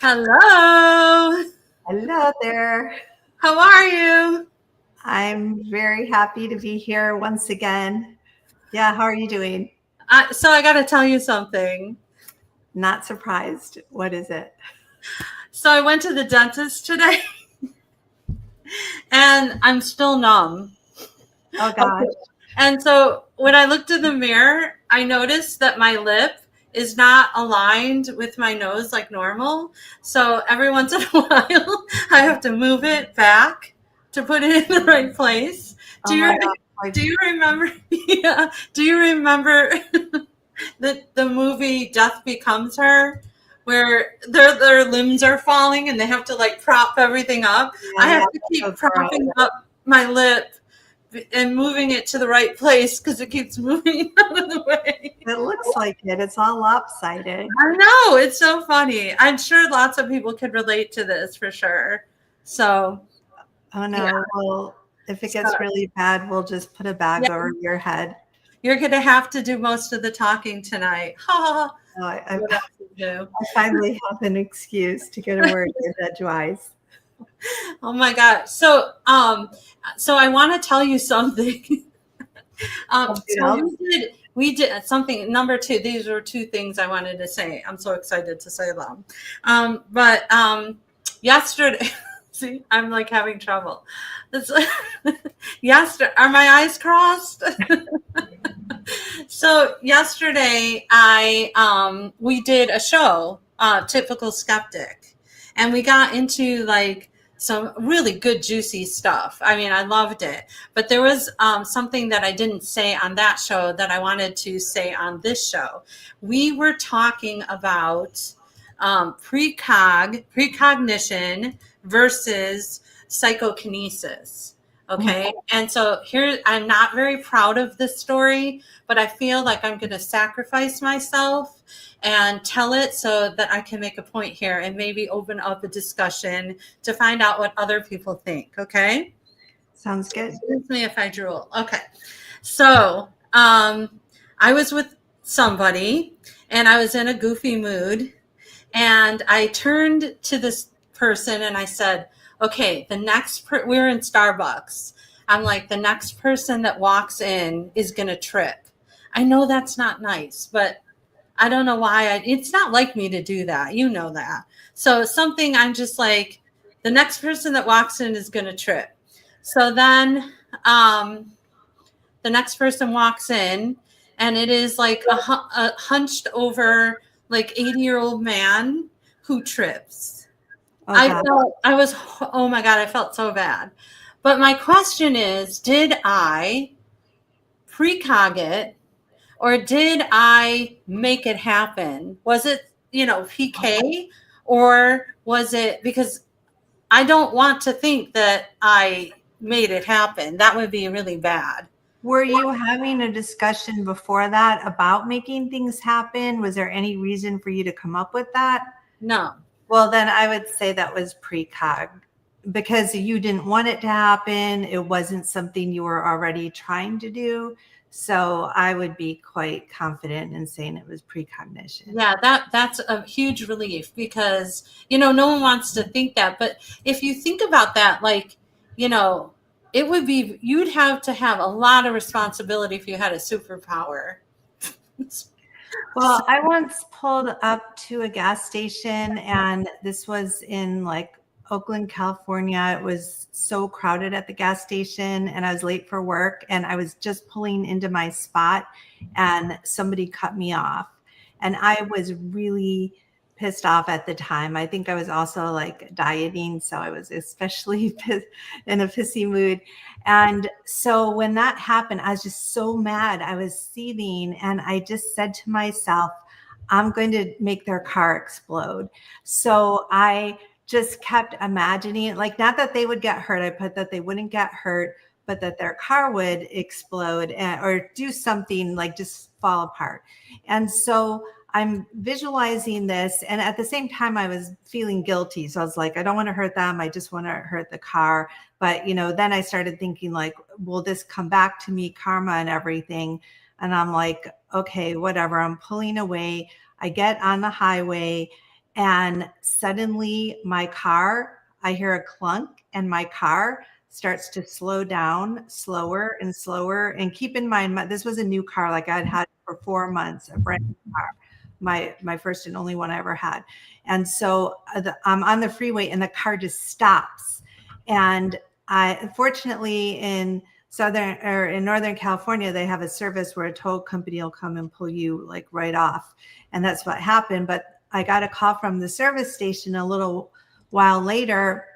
Hello. Hello there. How are you? I'm very happy to be here once again. Yeah, how are you doing? So I got to tell you something. Not surprised. What is it? So I went to the dentist today and I'm still numb. Oh gosh. And so when I looked in the mirror, I noticed that my lip is not aligned with my nose like normal. So every once in a while, I have to move it back to put it in the right place. Oh my God. Do you remember? Yeah. Do you remember the movie Death Becomes Her, where their limbs are falling and they have to like prop everything up? I have to keep propping up my lip and moving it to the right place because it keeps moving out of the way. It looks like it. It's all lopsided. I know, it's so funny. I'm sure lots of people could relate to this for sure. So, Oh no. yeah. Well, if it gets really bad, we'll just put a bag over your head. You're going to have to do most of the talking tonight. Oh, I finally have an excuse to get a word in edgewise. Oh my God. So I want to tell you something. So we did something number two. These were two things I wanted to say. I'm so excited to say them. But yesterday, see, I'm like having trouble. Yesterday, are my eyes crossed? So yesterday we did a show, Typical Skeptic, and we got into like some really good juicy stuff. I mean, I loved it, but there was something that I didn't say on that show that I wanted to say on this show. We were talking about precognition versus psychokinesis. Okay. And so here, I'm not very proud of this story, but I feel like I'm going to sacrifice myself and tell it so that I can make a point here and maybe open up a discussion to find out what other people think. Okay. Sounds good. Excuse me if I drool. Okay. So I was with somebody and I was in a goofy mood, and I turned to this person and I said, okay, we were in Starbucks. I'm like, the next person that walks in is going to trip. I know that's not nice, but I don't know why. It's not like me to do that. You know that. So something I'm just like, the next person that walks in is going to trip. So then the next person walks in, and it is like a hunched over like 80-year-old man who trips. Okay. Oh my God, I felt so bad. But my question is, did I precog it or did I make it happen? Was it, PK, or was it because I don't want to think that I made it happen? That would be really bad. Were you having a discussion before that about making things happen? Was there any reason for you to come up with that? No. Well, then I would say that was precog because you didn't want it to happen. It wasn't something you were already trying to do. So I would be quite confident in saying it was precognition. Yeah, that's a huge relief because, no one wants to think that. But if you think about that, like, it would be, you'd have to have a lot of responsibility if you had a superpower. Well, I once pulled up to a gas station, and this was in like Oakland, California. It was so crowded at the gas station, and I was late for work, and I was just pulling into my spot, and somebody cut me off. And I was really pissed off at the time. I think I was also like dieting, so I was especially in a pissy mood. And so when that happened, I was just so mad. I was seething, and I just said to myself, I'm going to make their car explode. So I just kept imagining, like, not that they would get hurt. I put that they wouldn't get hurt, but that their car would explode or do something like just fall apart. And so I'm visualizing this. And at the same time, I was feeling guilty. So I was like, I don't want to hurt them. I just want to hurt the car. But, then I started thinking like, will this come back to me, karma and everything? And I'm like, okay, whatever. I'm pulling away. I get on the highway, And suddenly I hear a clunk, and my car starts to slow down slower and slower. And keep in mind, this was a new car. Like I'd had for 4 months, a brand new car, my first and only one I ever had. And so I'm on the freeway and the car just stops. And fortunately in Northern California, they have a service where a tow company will come and pull you like right off. And that's what happened. But I got a call from the service station a little while later,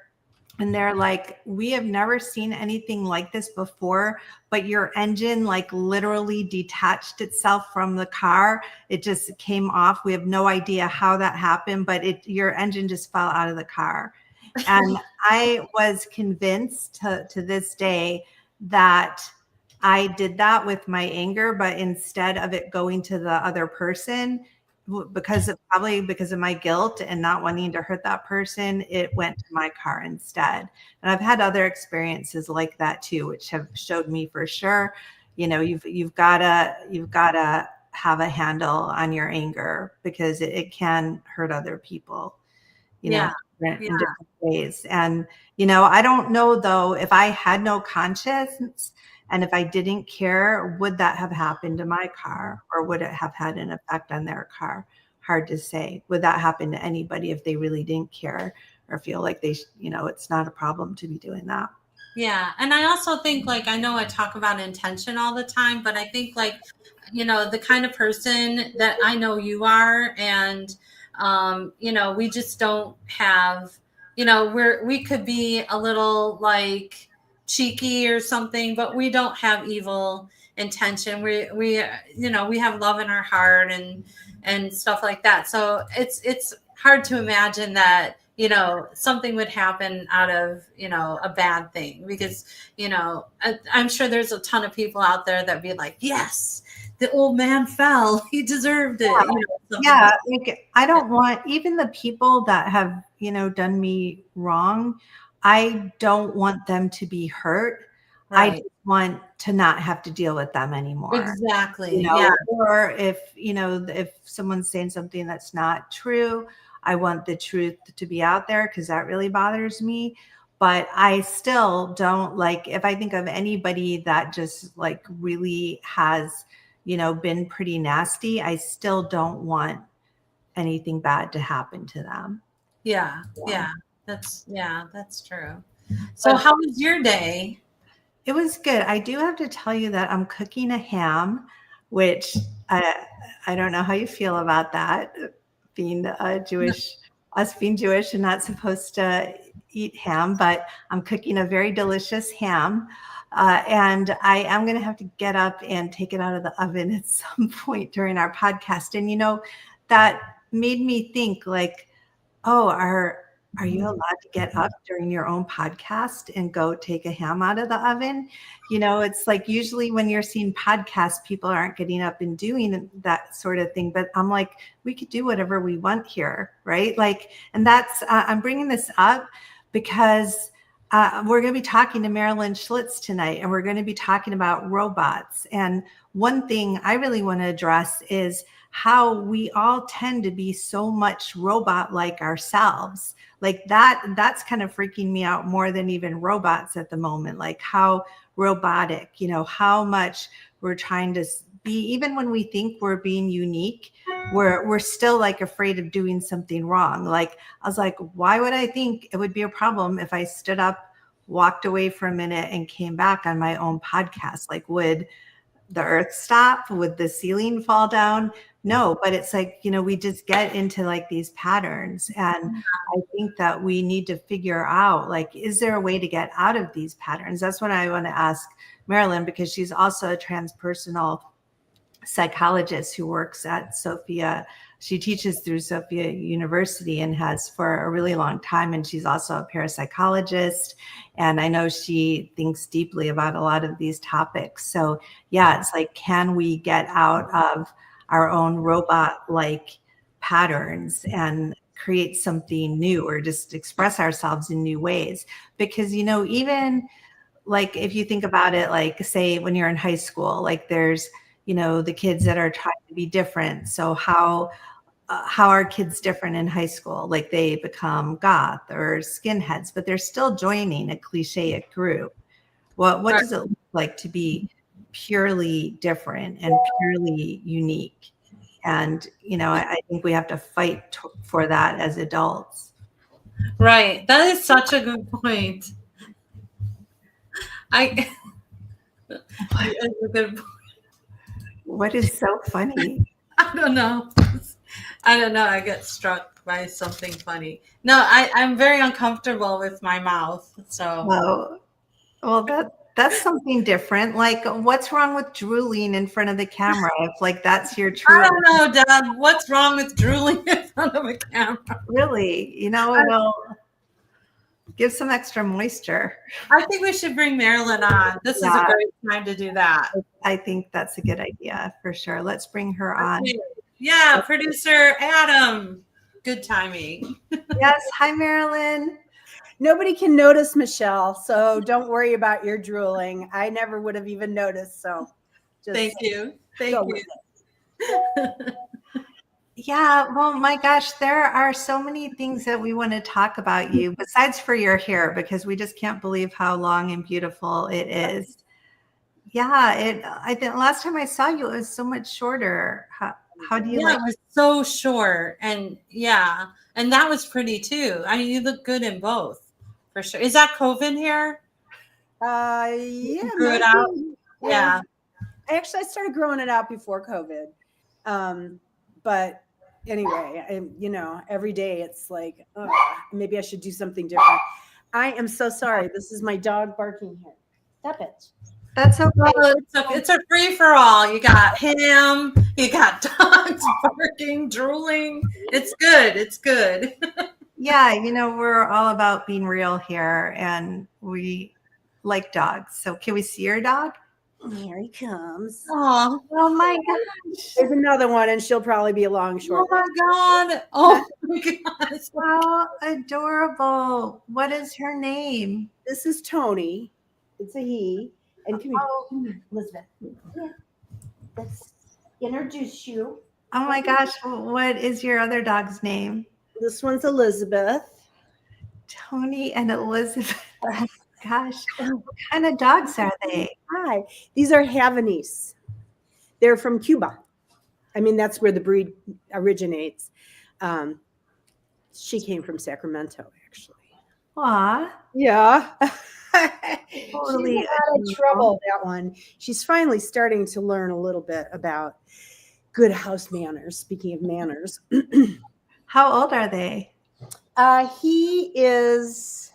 and they're like, we have never seen anything like this before, but your engine like literally detached itself from the car. It just came off. We have no idea how that happened, but your engine just fell out of the car. And I was convinced to this day that I did that with my anger, but instead of it going to the other person, because of my guilt and not wanting to hurt that person, it went to my car instead. And I've had other experiences like that too, which have showed me for sure, you've gotta have a handle on your anger, because it can hurt other people, in different ways. And, I don't know though, if I had no conscience and if I didn't care, would that have happened to my car, or would it have had an effect on their car? Hard to say. Would that happen to anybody if they really didn't care or feel like it's not a problem to be doing that? Yeah. And I also think, like, I know I talk about intention all the time, but I think, like, the kind of person that I know you are, and, we just don't have, we could be a little like cheeky or something, but we don't have evil intention. We have love in our heart and stuff like that. So it's hard to imagine that, something would happen out of, a bad thing, because, I'm sure there's a ton of people out there that be like, yes, the old man fell. He deserved it. Yeah. Like, I don't want even the people that have, done me wrong. I don't want them to be hurt. Right. I just want to not have to deal with them anymore. Exactly. Yeah. Or if someone's saying something that's not true, I want the truth to be out there, because that really bothers me. But I still don't like, if I think of anybody that just like really has, been pretty nasty, I still don't want anything bad to happen to them. Yeah. That's true. So how was your day? It was good. I do have to tell you that I'm cooking a ham, which I don't know how you feel about that, being Jewish, us being Jewish and not supposed to eat ham, but I'm cooking a very delicious ham. And I am going to have to get up and take it out of the oven at some point during our podcast. And, that made me think like, oh, are you allowed to get up during your own podcast and go take a ham out of the oven? It's like usually when you're seeing podcasts, people aren't getting up and doing that sort of thing. But I'm like, we could do whatever we want here, right? Like, and that's, I'm bringing this up because we're going to be talking to Marilyn Schlitz tonight, and we're going to be talking about robots. And one thing I really want to address is how we all tend to be so much robot-like ourselves. Like that's kind of freaking me out more than even robots at the moment. Like how robotic, how much we're trying to be, even when we think we're being unique, we're still like afraid of doing something wrong. Like I was like, why would I think it would be a problem if I stood up, walked away for a minute, and came back on my own podcast? Like, would the earth stop? Would the ceiling fall down? No, but it's like, we just get into like these patterns. And I think that we need to figure out, like, is there a way to get out of these patterns? That's what I want to ask Marilyn, because she's also a transpersonal psychologist who works at Sophia. She teaches through Sophia University and has for a really long time. And she's also a parapsychologist. And I know she thinks deeply about a lot of these topics. So yeah, it's like, can we get out of our own robot-like patterns and create something new, or just express ourselves in new ways? Because, even like, if you think about it, like say when you're in high school, like there's, the kids that are trying to be different. So how how are kids different in high school? Like they become goth or skinheads, but they're still joining a clichéic group. What does it look like to be purely different and purely unique? And, I think we have to fight for that as adults. Right. That is such a good point. That's a good point. What is so funny? I don't know. I get struck by something funny. No, I'm very uncomfortable with my mouth. So, well, that's something different. Like, what's wrong with drooling in front of the camera? If like that's your true. I don't know, Deb. What's wrong with drooling in front of a camera? Really, it'll give some extra moisture. I think we should bring Marilyn on. This is a great time to do that. I think that's a good idea for sure. Let's bring her on. Yeah, producer Adam. Good timing. Yes. Hi, Marilyn. Nobody can notice Michelle, so don't worry about your drooling. I never would have even noticed. So just thank you. Thank you. Yeah, well, my gosh, there are so many things that we want to talk about you, besides for your hair, because we just can't believe how long and beautiful it is. Yeah, I think last time I saw you, it was so much shorter. How do you like it? Was so short, and and that was pretty too. I mean, you look good in both, for sure. Is that COVID hair? Yeah. You grew it out? Yeah. I started growing it out before COVID. But anyway, every day it's like, maybe I should do something different. I am so sorry. This is my dog barking here. Stop it. That's okay. Well, it's a free for all. You got him, you got dogs barking, drooling. It's good. It's good. Yeah, we're all about being real here, and we like dogs. So can we see your dog? Here he comes. Oh my gosh. There's another one, and she'll probably be along shortly. Oh my God. Oh my gosh. How adorable. What is her name? This is Tony. It's a he. And come here, Elizabeth. Let's introduce you. Oh my gosh. What is your other dog's name? This one's Elizabeth. Tony and Elizabeth. Gosh, what kind of dogs are they? Hi, these are Havanese. They're from Cuba. I mean, that's where the breed originates. She came from Sacramento, actually. Aw. Yeah. Totally. She's out of trouble, that one. She's finally starting to learn a little bit about good house manners. Speaking of manners. How old are they? He is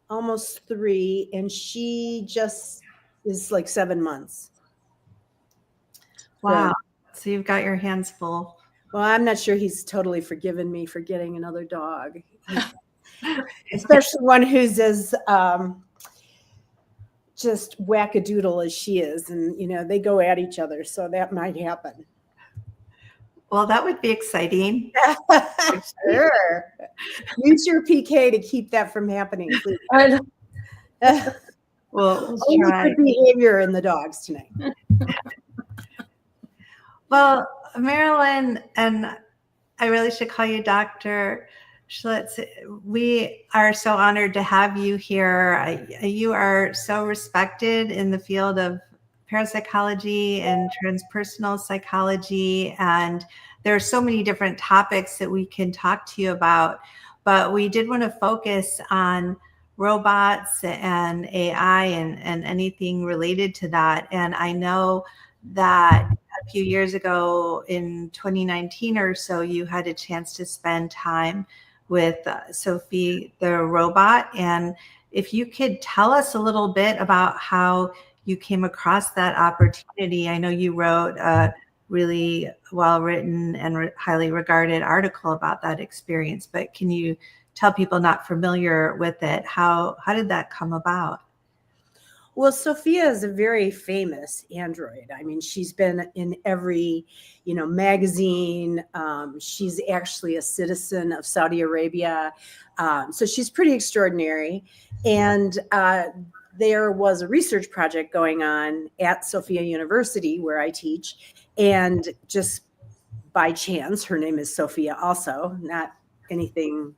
almost 3, and she just is like 7 months. Wow. So you've got your hands full. Well, I'm not sure he's totally forgiven me for getting another dog, especially one who's as just wackadoodle as she is. And, they go at each other. So that might happen. Well, that would be exciting. Sure. Use your PK to keep that from happening, please. We'll try. Good behavior in the dogs tonight. Well, Marilyn, and I really should call you Dr. Schlitz. We are so honored to have you here. You are so respected in the field of parapsychology and transpersonal psychology, and there are so many different topics that we can talk to you about, but we did want to focus on robots and AI and anything related to that. And I know that a few years ago in 2019 or so, you had a chance to spend time with Sophia the robot. And if you could tell us a little bit about how you came across that opportunity. I know you wrote a really well-written and highly regarded article about that experience, but can you tell people not familiar with it, how did that come about? Well, Sophia is a very famous android. I mean, she's been in every, magazine. She's actually a citizen of Saudi Arabia. So she's pretty extraordinary. And there was a research project going on at Sophia University where I teach, and just by chance. Her name is Sophia also, not anything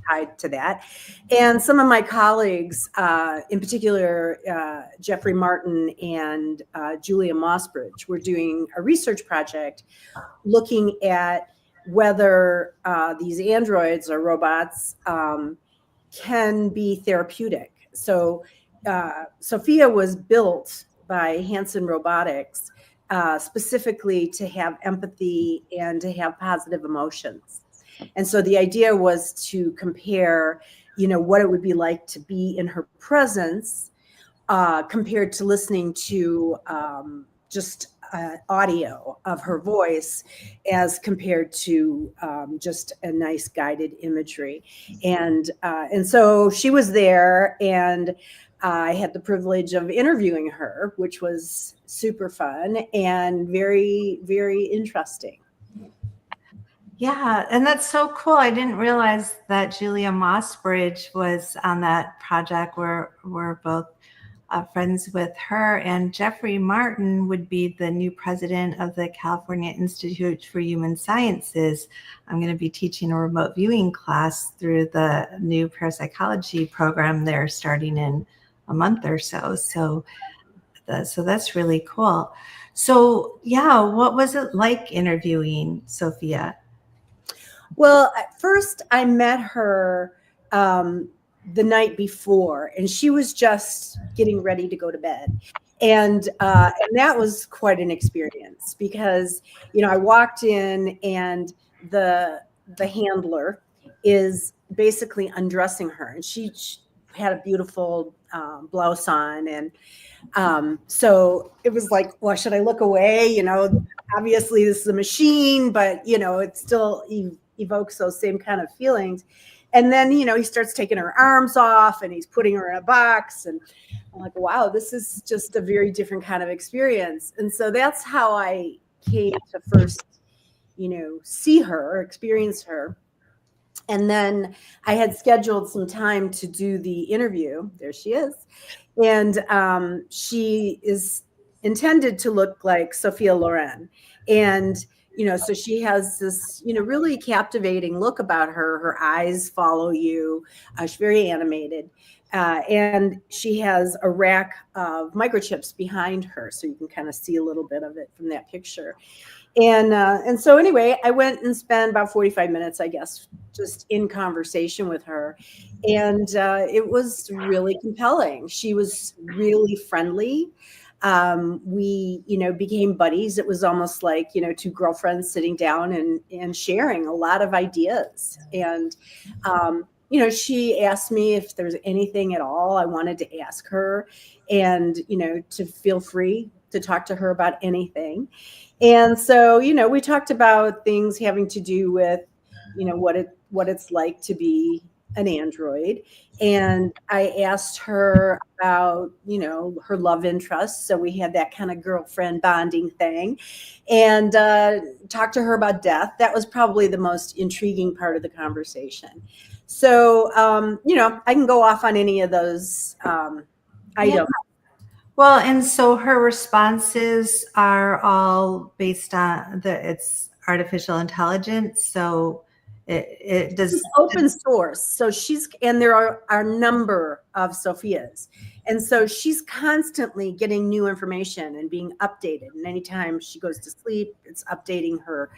tied to that. And some of my colleagues, in particular, Jeffrey Martin and Julia Mossbridge, were doing a research project looking at whether these androids or robots can be therapeutic. So Sophia was built by Hanson Robotics specifically to have empathy and to have positive emotions. And so the idea was to compare, what it would be like to be in her presence compared to listening to just audio of her voice as compared to just a nice guided imagery. And so she was there, and I had the privilege of interviewing her, which was super fun and very, very interesting. Yeah, and that's so cool. I didn't realize that Julia Mossbridge was on that project. We're both friends with her, and Jeffrey Martin would be the new president of the California Institute for Human Sciences. I'm going to be teaching a remote viewing class through the new parapsychology program there starting in a month or so. So that's really cool. So yeah, what was it like interviewing Sophia? Well, at first I met her the night before, and she was just getting ready to go to bed. And that was quite an experience because, I walked in, and the handler is basically undressing her, and she had a beautiful blouse on. And so it was like, well, should I look away? Obviously this is a machine, but, it still evokes those same kind of feelings. And then, he starts taking her arms off, and he's putting her in a box. And I'm like, wow, this is just a very different kind of experience. And so that's how I came to first, see her, experience her. And then I had scheduled some time to do the interview. There she is. And she is intended to look like Sophia Loren. And so she has this, really captivating look about her. Her eyes follow you. She's very animated. And she has a rack of microchips behind her. So you can kind of see a little bit of it from that picture. And so anyway, I went and spent about 45 minutes, I guess, just in conversation with her. And it was really compelling. She was really friendly. We, became buddies. It was almost like, two girlfriends sitting down and sharing a lot of ideas. And, she asked me if there's anything at all I wanted to ask her, and, to feel free to talk to her about anything. And so, we talked about things having to do with, what it's like to be an android. And I asked her about, her love interests. So we had that kind of girlfriend bonding thing, and talked to her about death. That was probably the most intriguing part of the conversation. So, I can go off on any of those items. Yeah. Well, and so her responses are all based on it's artificial intelligence. So it does. It's open source. So there are a number of Sophias. And so she's constantly getting new information and being updated. And anytime she goes to sleep, it's updating her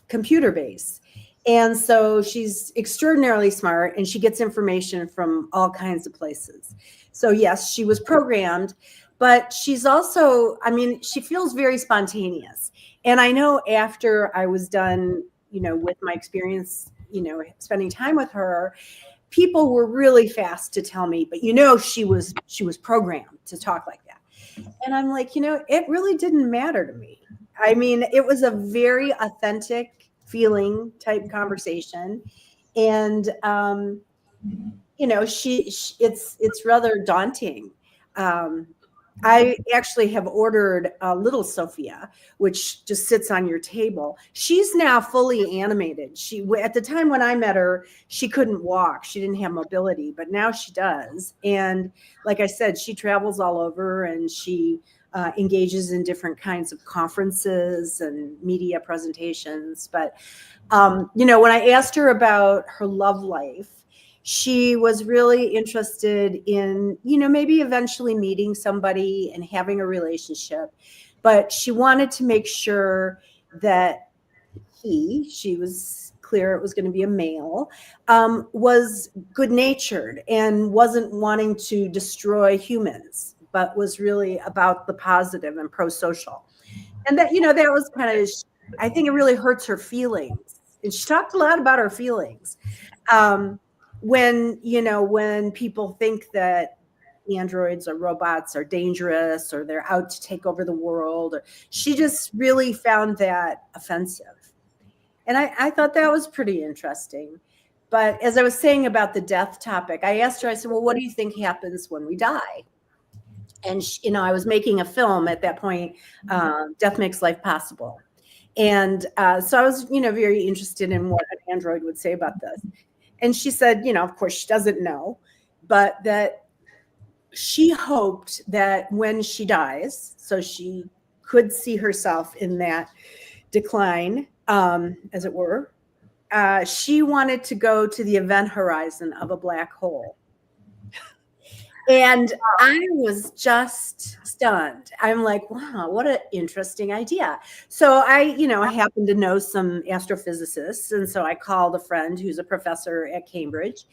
computer base. And so she's extraordinarily smart, and she gets information from all kinds of places. So yes, she was programmed, but she's also, she feels very spontaneous. And I know after I was done, with my experience, spending time with her, people were really fast to tell me, but she was programmed to talk like that. And I'm like, it really didn't matter to me. It was a very authentic feeling type conversation. And, it's rather daunting. I actually have ordered a little Sophia, which just sits on your table. She's now fully animated. At the time when I met her, she couldn't walk. She didn't have mobility, but now she does. And like I said, she travels all over, and she engages in different kinds of conferences and media presentations. But, when I asked her about her love life, she was really interested in, maybe eventually meeting somebody and having a relationship. But she wanted to make sure that she was clear it was going to be a male, was good-natured and wasn't wanting to destroy humans, but was really about the positive and pro-social. And that, that was kind of, I think it really hurts her feelings. And she talked a lot about her feelings. When people think that androids or robots are dangerous or they're out to take over the world, she just really found that offensive. And I thought that was pretty interesting. But as I was saying about the death topic, I asked her, I said, well, what do you think happens when we die? And, I was making a film at that point, Death Makes Life Possible. And so I was, very interested in what an android would say about this. And she said, of course, she doesn't know, but that she hoped that when she dies, so she could see herself in that decline, as it were, she wanted to go to the event horizon of a black hole. And I was just stunned. I'm like, wow, what an interesting idea. So I happen to know some astrophysicists. And so I called a friend who's a professor at Cambridge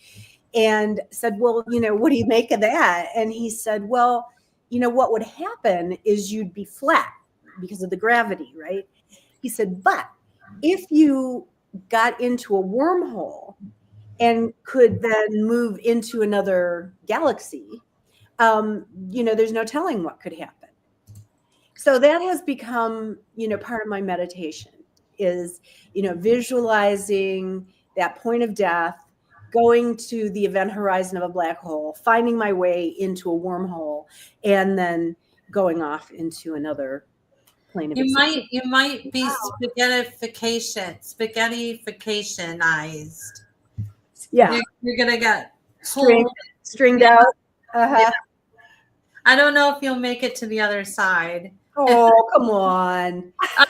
and said, well, what do you make of that? And he said, well, what would happen is you'd be flat because of the gravity, right? He said, but if you got into a wormhole and could then move into another galaxy, there's no telling what could happen. So that has become, part of my meditation is, visualizing that point of death, going to the event horizon of a black hole, finding my way into a wormhole, and then going off into another plane of existence. You might be spaghettificationized. Yeah. You're gonna get stringed out. Uh-huh. Yeah. I don't know if you'll make it to the other side. Oh, come on. I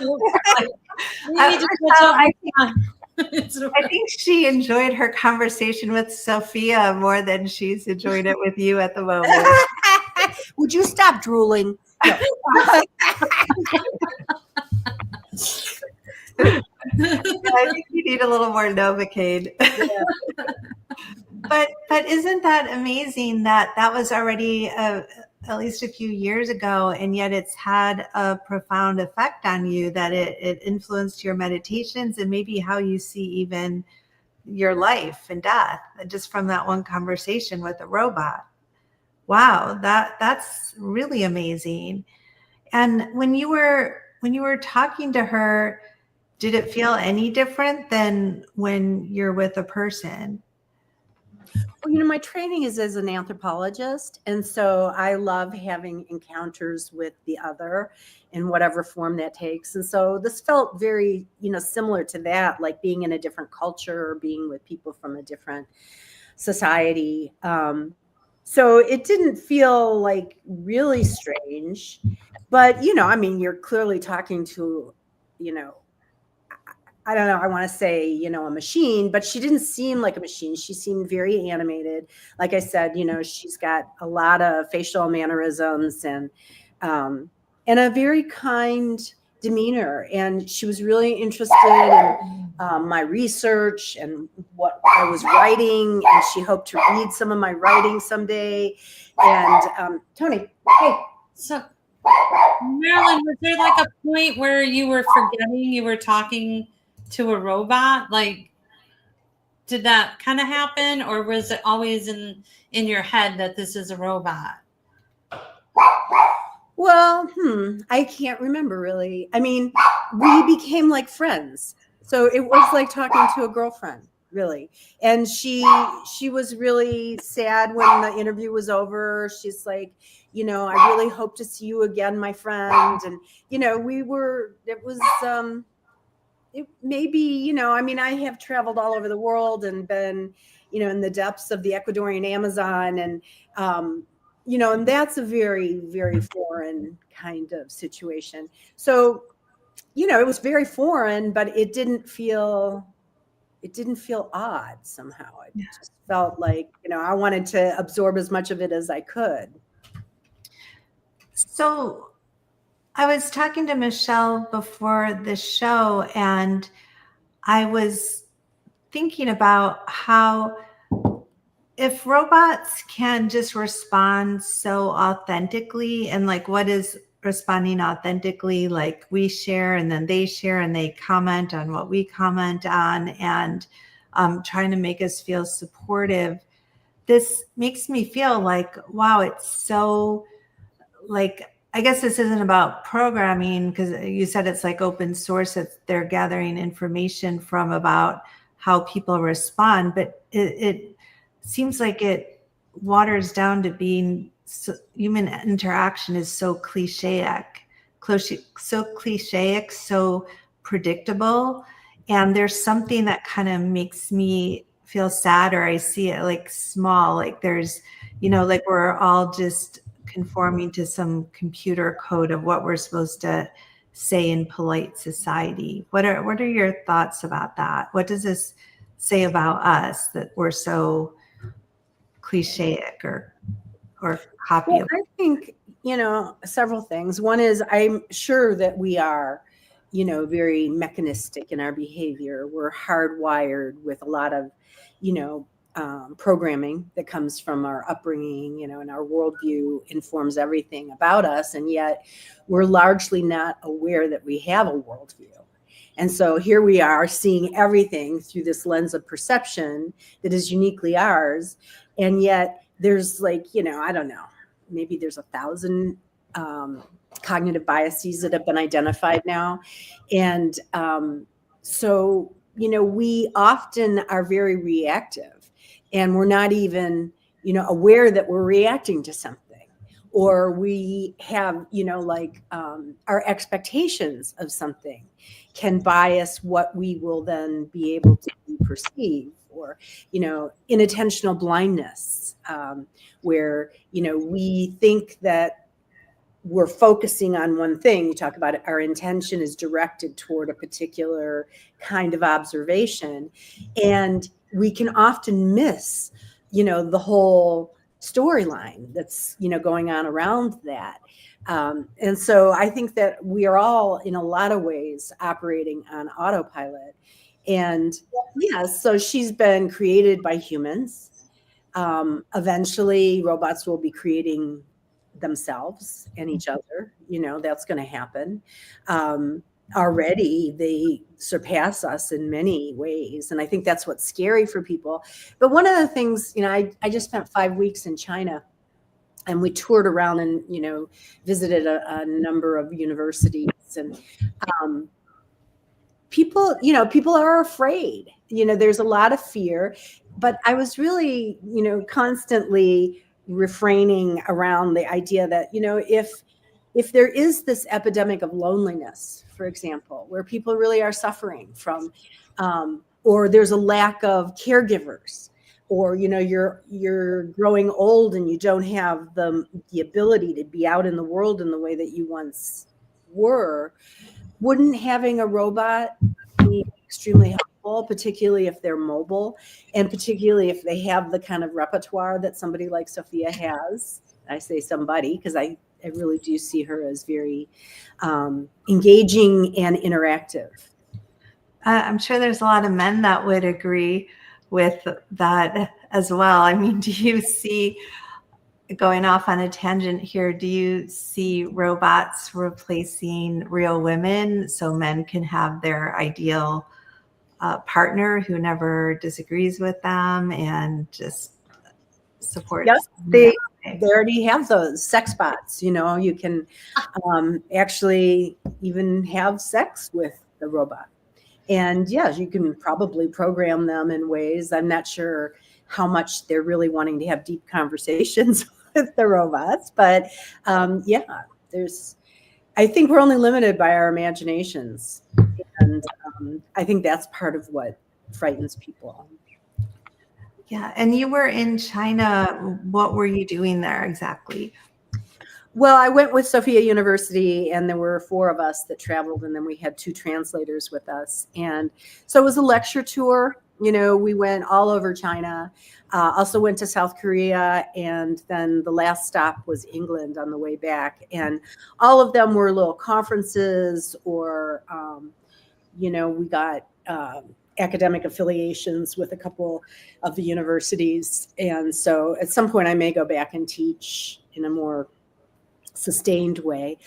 think she enjoyed her conversation with Sophia more than she's enjoyed it with you at the moment. Would you stop drooling? No. I think you need a little more Novocaine. Yeah. But isn't that amazing that was already at least a few years ago, and yet it's had a profound effect on you, that it influenced your meditations and maybe how you see even your life and death just from that one conversation with a robot. Wow, that's really amazing. And when you were talking to her, did it feel any different than when you're with a person? Well, my training is as an anthropologist. And so I love having encounters with the other in whatever form that takes. And so this felt very, similar to that, like being in a different culture or being with people from a different society. So it didn't feel like really strange, but, you're clearly talking to, I don't know, I want to say, a machine, but she didn't seem like a machine. She seemed very animated. Like I said, she's got a lot of facial mannerisms and a very kind demeanor. And she was really interested in my research and what I was writing. And she hoped to read some of my writing someday. And Tony, hey. So, Marilyn, was there like a point where you were forgetting you were talking to a robot? Like, did that kind of happen, or was it always in your head that this is a robot? Well, I can't remember really. I mean, we became like friends. So it was like talking to a girlfriend, really. And she was really sad when the interview was over. She's like, I really hope to see you again, my friend. And, it maybe, I have traveled all over the world and been, in the depths of the Ecuadorian Amazon. And and that's a very, very foreign kind of situation. So, it was very foreign, but it didn't feel odd somehow. It just felt like, I wanted to absorb as much of it as I could. So I was talking to Michelle before the show, and I was thinking about how if robots can just respond so authentically, and like what is responding authentically, like we share and then they share and they comment on what we comment on, and trying to make us feel supportive, this makes me feel like, wow, it's so like, I guess this isn't about programming, because you said it's like open source, that they're gathering information from about how people respond, but it seems like it waters down to being human interaction is so clichéic, so predictable. And there's something that kind of makes me feel sad, or I see it like small, like there's, like we're all just conforming to some computer code of what we're supposed to say in polite society. What are your thoughts about that? What does this say about us, that we're so clichéic or copy? Well, I think, several things. One is, I'm sure that we are, very mechanistic in our behavior. We're hardwired with a lot of, programming that comes from our upbringing, and our worldview informs everything about us. And yet we're largely not aware that we have a worldview. And so here we are seeing everything through this lens of perception that is uniquely ours. And yet there's like, I don't know, maybe there's 1,000 cognitive biases that have been identified now. And so, we often are very reactive, and we're not even, aware that we're reacting to something. Or we have, our expectations of something can bias what we will then be able to perceive. Or, inattentional blindness, where, we think that we're focusing on one thing. You talk about it, our intention is directed toward a particular kind of observation. And we can often miss, the whole storyline that's, going on around that. And so I think that we are all in a lot of ways operating on autopilot. And so she's been created by humans. Eventually robots will be creating themselves and each other, that's going to happen. Already they surpass us in many ways. And I think that's what's scary for people. But one of the things, I just spent 5 weeks in China, and we toured around and, visited a number of universities, and people are afraid, there's a lot of fear, but I was really, constantly refraining around the idea that, if there is this epidemic of loneliness, for example, where people really are suffering from, or there's a lack of caregivers, or, you're growing old and you don't have the ability to be out in the world in the way that you once were, wouldn't having a robot be extremely helpful, particularly if they're mobile, and particularly if they have the kind of repertoire that somebody like Sophia has? I say somebody because I really do see her as very engaging and interactive. I'm sure there's a lot of men that would agree with that as well. I mean, do you see, going off on a tangent here, do you see robots replacing real women so men can have their ideal partner who never disagrees with them and just supports? Yes, they already have those sex bots. You can actually even have sex with the robot. And yes, you can probably program them in ways. I'm not sure how much they're really wanting to have deep conversations with the robots, but I think we're only limited by our imaginations. And I think that's part of what frightens people. Yeah. And you were in China. What were you doing there exactly? Well, I went with Sophia University, and there were 4 of us that traveled, and then we had 2 translators with us. And so it was a lecture tour. You know, we went all over China, also went to South Korea, and then the last stop was England on the way back. And all of them were little conferences, or, you know, we got academic affiliations with a couple of the universities. And so at some point I may go back and teach in a more sustained way.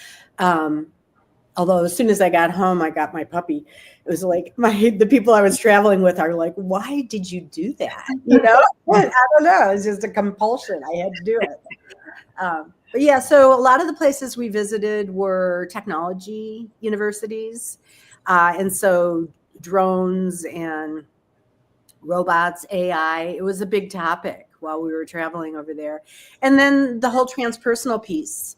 Although as soon as I got home, I got my puppy. It was like the people I was traveling with are like, why did you do that? You know, I don't know. It's just a compulsion. I had to do it. But yeah, so a lot of the places we visited were technology universities. And so drones and robots, AI, it was a big topic while we were traveling over there. And then the whole transpersonal piece,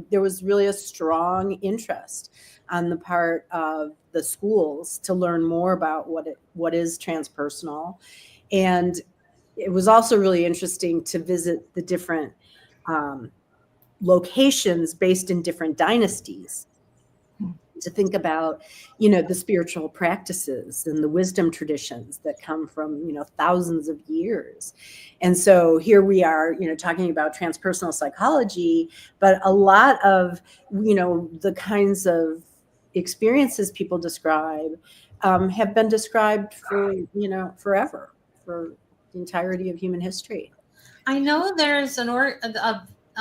there was really a strong interest on the part of the schools to learn more about what is transpersonal. And it was also really interesting to visit the different locations based in different dynasties, to think about, you know, the spiritual practices and the wisdom traditions that come from, you know, thousands of years. And so here we are, you know, talking about transpersonal psychology, but a lot of, you know, the kinds of experiences people describe have been described for, you know, forever, for the entirety of human history. I know there's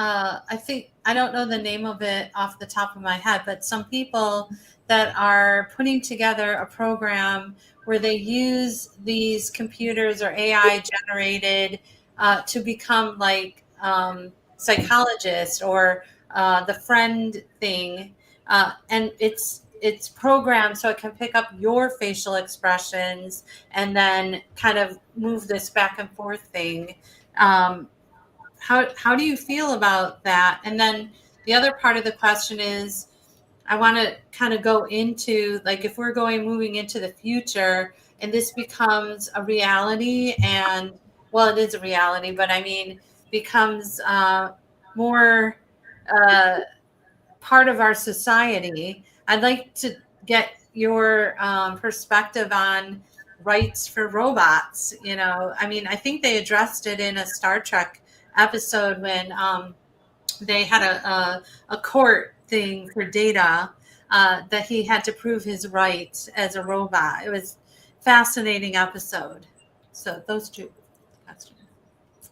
I think, I don't know the name of it off the top of my head, but some people that are putting together a program where they use these computers or AI generated to become like psychologists, or the friend thing. And it's programmed so it can pick up your facial expressions and then kind of move this back and forth thing. How do you feel about that? And then the other part of the question is, I want to kind of go into, like, if we're moving into the future and this becomes a reality, and, well, it is a reality, but I mean, becomes more part of our society, I'd like to get your perspective on rights for robots. You know, I mean, I think they addressed it in a Star Trek episode when they had a court thing for Data, that he had to prove his rights as a robot. It was a fascinating episode. So those 2 questions.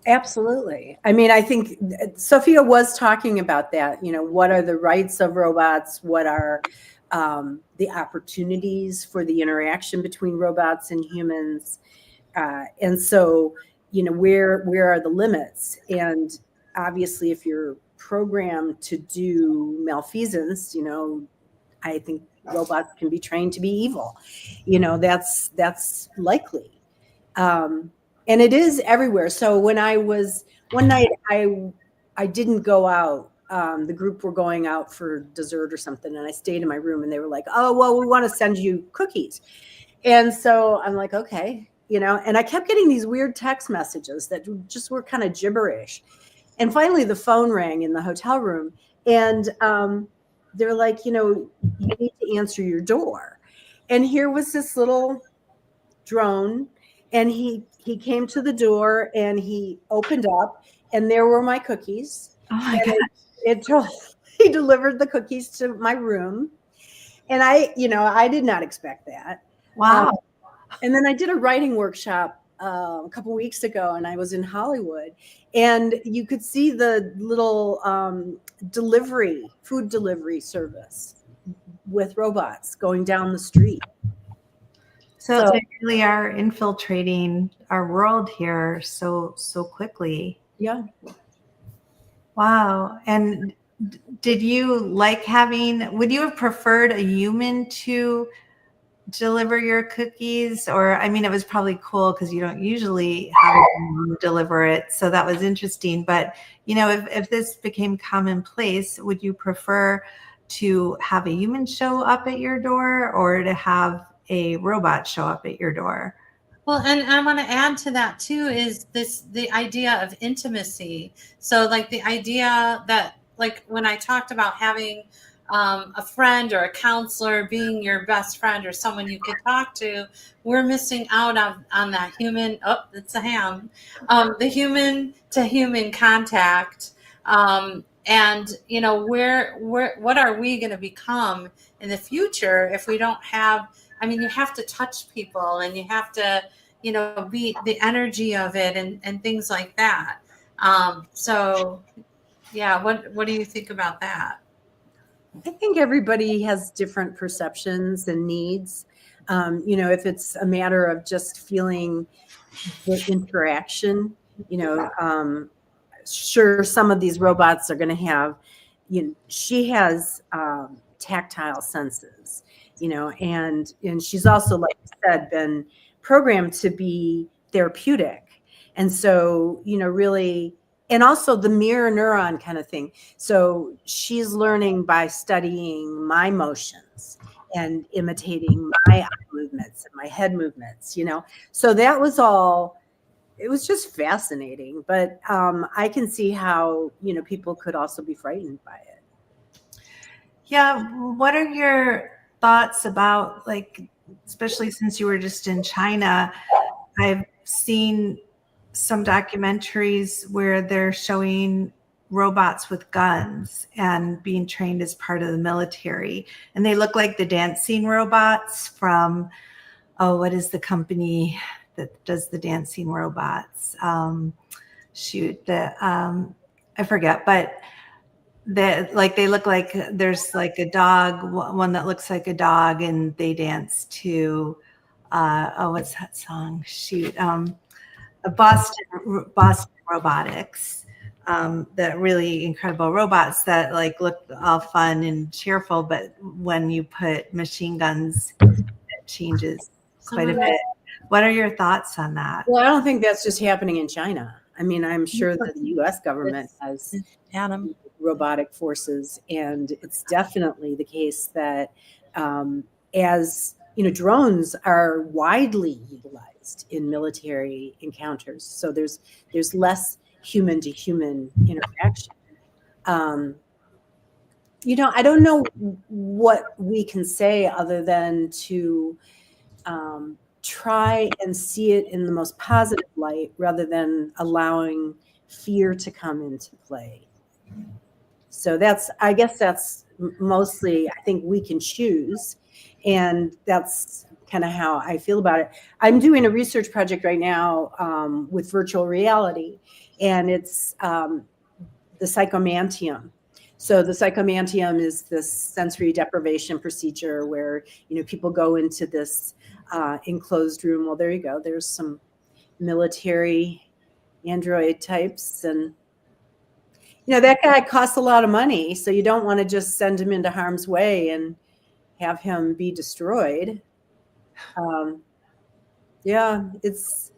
Absolutely. I mean, I think Sophia was talking about that. You know, what are the rights of robots? What are the opportunities for the interaction between robots and humans? And so, you know, where are the limits? And obviously, if you're programmed to do malfeasance, you know, I think robots can be trained to be evil. You know, that's likely. And it is everywhere. So when I was one night, I didn't go out. The group were going out for dessert or something, and I stayed in my room, and they were like, "Oh, well, we want to send you cookies." And so I'm like, okay, you know, and I kept getting these weird text messages that just were kind of gibberish. And finally the phone rang in the hotel room, and they're like, you know, you need to answer your door. And here was this little drone, and he came to the door, and he opened up, and there were my cookies. Oh my God. He delivered the cookies to my room. And I did not expect that. Wow. And then I did a writing workshop a couple weeks ago, and I was in Hollywood, and you could see the little food delivery service with robots going down the street. So they really are infiltrating our world here so quickly. Yeah. Wow. And would you have preferred a human to deliver your cookies? Or, I mean, it was probably cool because you don't usually have them deliver it. So that was interesting. But, you know, if this became commonplace, would you prefer to have a human show up at your door or to have a robot show up at your door? Well, and I want to add to that too is the idea of intimacy. So like the idea that like when I talked about having a friend or a counselor being your best friend or someone you could talk to, we're missing out on that human. Oh, it's a ham. The human to human contact. And you know, what are we going to become in the future if we don't have? I mean, you have to touch people, and you have to, you know, be the energy of it, and things like that. So, yeah, what do you think about that? I think everybody has different perceptions and needs. You know, if it's a matter of just feeling the interaction, you know, sure, some of these robots are going to have, you know, she has tactile senses, you know, and she's also, like I said, been programmed to be therapeutic. And so, you know, really, and also the mirror neuron kind of thing. So she's learning by studying my motions and imitating my eye movements and my head movements, you know. So that was all, it was just fascinating. But I can see how, you know, people could also be frightened by it. Yeah. What are your thoughts about, like, especially since you were just in China? I've seen some documentaries where they're showing robots with guns and being trained as part of the military. And they look like the dancing robots from, oh, what is the company that does the dancing robots? I forget, but they look like there's like a dog, one that looks like a dog, and they dance to, what's that song? Boston Robotics. That really incredible robots that like look all fun and cheerful, but when you put machine guns, it changes quite a bit. What are your thoughts on that? Well, I don't think that's just happening in China. I mean, I'm sure that the U.S. government has robotic forces, and it's definitely the case that as you know, drones are widely utilized in military encounters. So there's less human to human interaction. You know, I don't know what we can say other than to try and see it in the most positive light rather than allowing fear to come into play. So I guess that's mostly, I think we can choose. And that's kind of how I feel about it. I'm doing a research project right now with virtual reality, and it's the psychomantium. So the psychomantium is this sensory deprivation procedure where, you know, people go into this enclosed room. Well, there you go. There's some military android types, and you know, that guy costs a lot of money, so you don't want to just send him into harm's way and have him be destroyed. Yeah, it's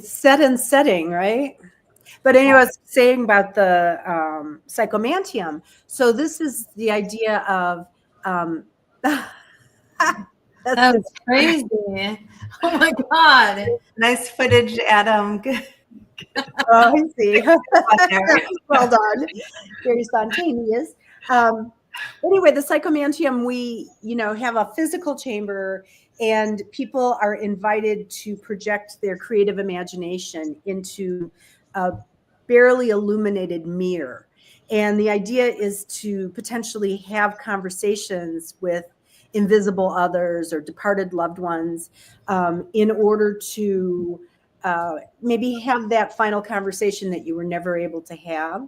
set and setting, right? But anyway, I was saying about the psychomantium. So this is the idea of That was crazy. Oh my God. Nice footage, Adam. Oh, I see. Well done. Very spontaneous. Anyway, the psychomantium, we, you know, have a physical chamber, and people are invited to project their creative imagination into a barely illuminated mirror. And the idea is to potentially have conversations with invisible others or departed loved ones in order to maybe have that final conversation that you were never able to have.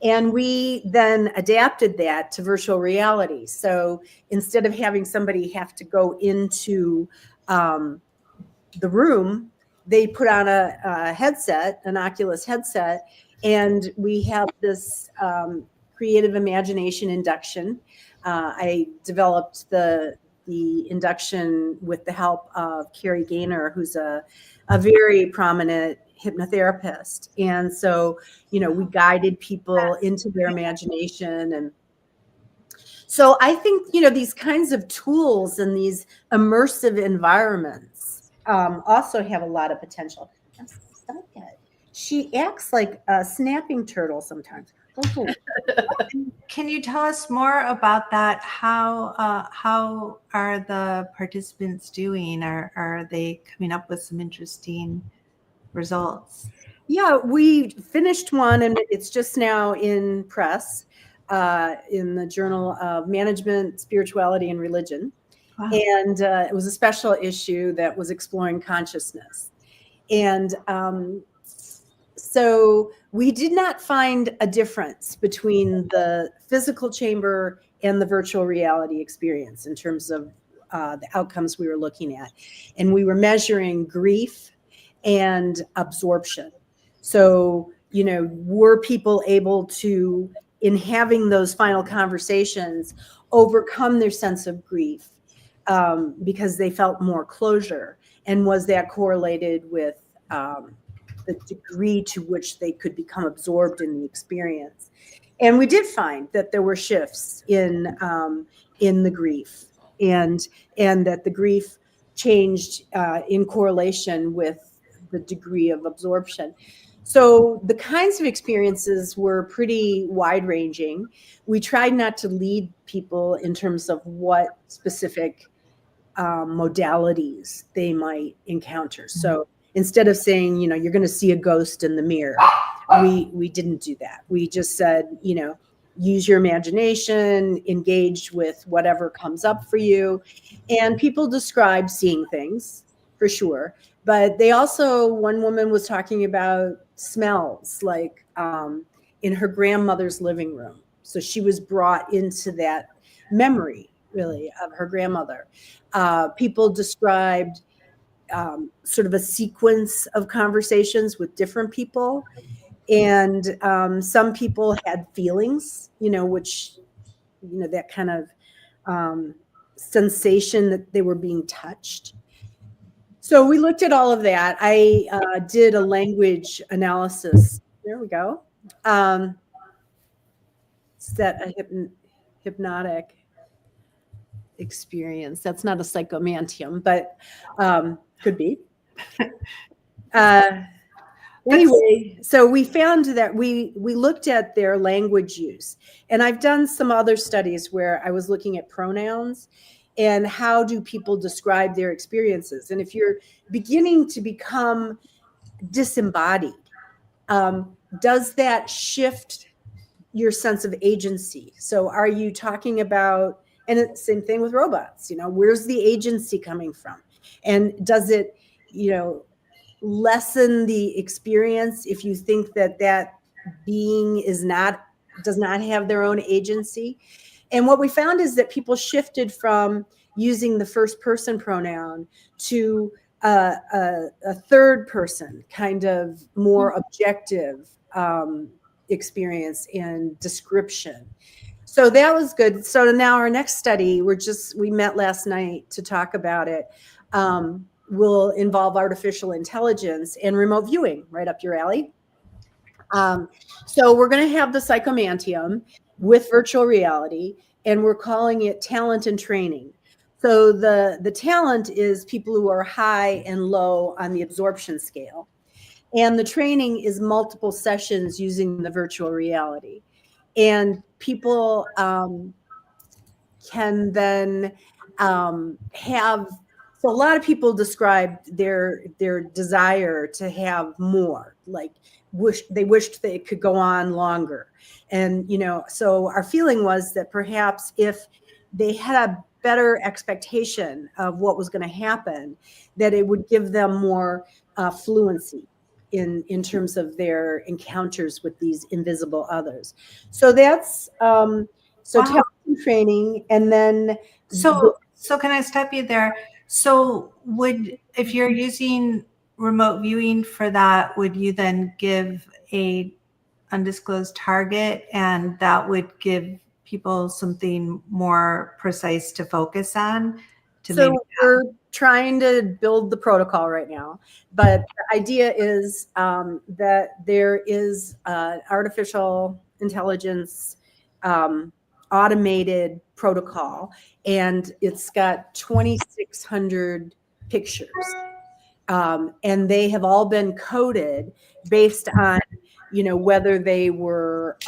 And we then adapted that to virtual reality. So instead of having somebody have to go into the room, they put on a headset, an Oculus headset, and we have this creative imagination induction. I developed the induction with the help of Carrie Gaynor, who's a very prominent hypnotherapist. And so, you know, we guided people into their imagination. And so I think, you know, these kinds of tools and these immersive environments also have a lot of potential. Stop it. She acts like a snapping turtle sometimes. Okay. Can you tell us more about that? How are the participants doing? Are they coming up with some interesting results? Yeah, we finished one, and it's just now in press, in the Journal of Management, Spirituality, and Religion. Wow. And it was a special issue that was exploring consciousness. And so we did not find a difference between the physical chamber and the virtual reality experience in terms of the outcomes we were looking at. And we were measuring grief and absorption. So, were people able to, in having those final conversations, overcome their sense of grief because they felt more closure? And was that correlated with the degree to which they could become absorbed in the experience? And we did find that there were shifts in the grief, and that the grief changed in correlation with the degree of absorption. So the kinds of experiences were pretty wide ranging. We tried not to lead people in terms of what specific modalities they might encounter. So instead of saying, you're going to see a ghost in the mirror, we didn't do that. We just said, use your imagination, engage with whatever comes up for you. And people describe seeing things for sure. But they also, one woman was talking about smells, like in her grandmother's living room. So she was brought into that memory, really, of her grandmother. People described sort of a sequence of conversations with different people. And some people had feelings, which, that kind of sensation that they were being touched. So we looked at all of that. I did a language analysis. There we go. Set a hypnotic experience. That's not a psychomantium, but could be. Anyway, so we found that we looked at their language use. And I've done some other studies where I was looking at pronouns and how do people describe their experiences. And if you're beginning to become disembodied, does that shift your sense of agency? So are you talking about, and it's the same thing with robots, where's the agency coming from? And does it, lessen the experience if you think that being does not have their own agency? And what we found is that people shifted from using the first person pronoun to a third person, kind of more objective experience and description. So that was good. So now our next study, we met last night to talk about it, will involve artificial intelligence and remote viewing, right up your alley. So we're going to have the psychomantium with virtual reality, and we're calling it talent and training. So the talent is people who are high and low on the absorption scale. And the training is multiple sessions using the virtual reality. And people can then have, so a lot of people described their desire to have more, like they wished they could go on longer. And, so our feeling was that perhaps if they had a better expectation of what was going to happen, that it would give them more fluency in terms of their encounters with these invisible others. So that's wow. Talent and training. And then so can I stop you there? So if you're using remote viewing for that, would you then give a undisclosed target, and that would give people something more precise to focus on? We're trying to build the protocol right now, but the idea is that there is artificial intelligence automated protocol, and it's got 2,600 pictures. And they have all been coded based on, whether they were,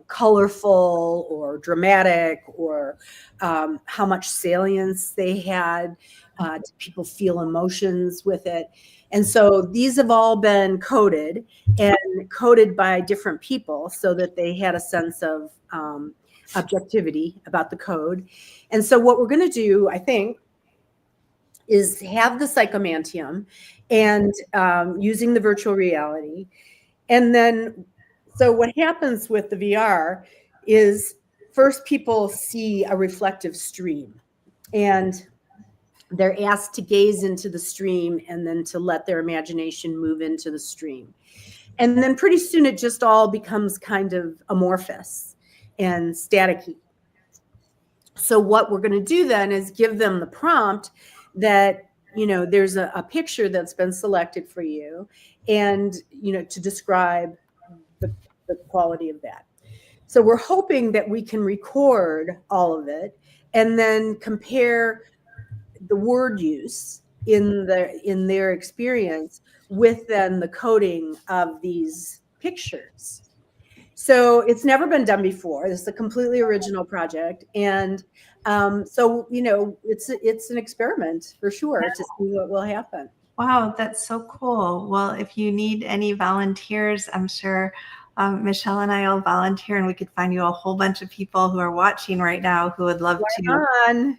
colorful or dramatic, or how much salience they had. Did people feel emotions with it? And so these have all been coded by different people so that they had a sense of objectivity about the code. And so what we're going to do, I think, is have the psychomantium and using the virtual reality. And then, so what happens with the VR is first people see a reflective stream, and they're asked to gaze into the stream and then to let their imagination move into the stream. And then pretty soon it just all becomes kind of amorphous and staticky. So what we're going to do then is give them the prompt that, there's a picture that's been selected for you, and, to describe the quality of that. So we're hoping that we can record all of it and then compare the word use in their experience with then the coding of these pictures. So it's never been done before. This is a completely original project. And so, it's an experiment for sure to see what will happen. Wow, that's so cool. Well, if you need any volunteers, I'm sure Michelle and I will volunteer, and we could find you a whole bunch of people who are watching right now who would love to join.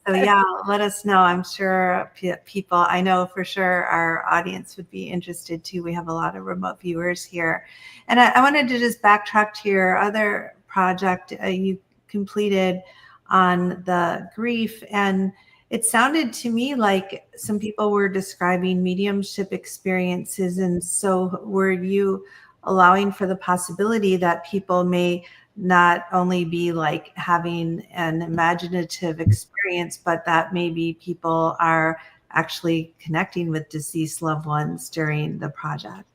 So yeah, let us know. I'm sure people, I know for sure our audience would be interested too. We have a lot of remote viewers here. And I wanted to just backtrack to your other project you completed on the grief. And it sounded to me like some people were describing mediumship experiences. And so were you allowing for the possibility that people may not only be like having an imaginative experience, but that maybe people are actually connecting with deceased loved ones during the project?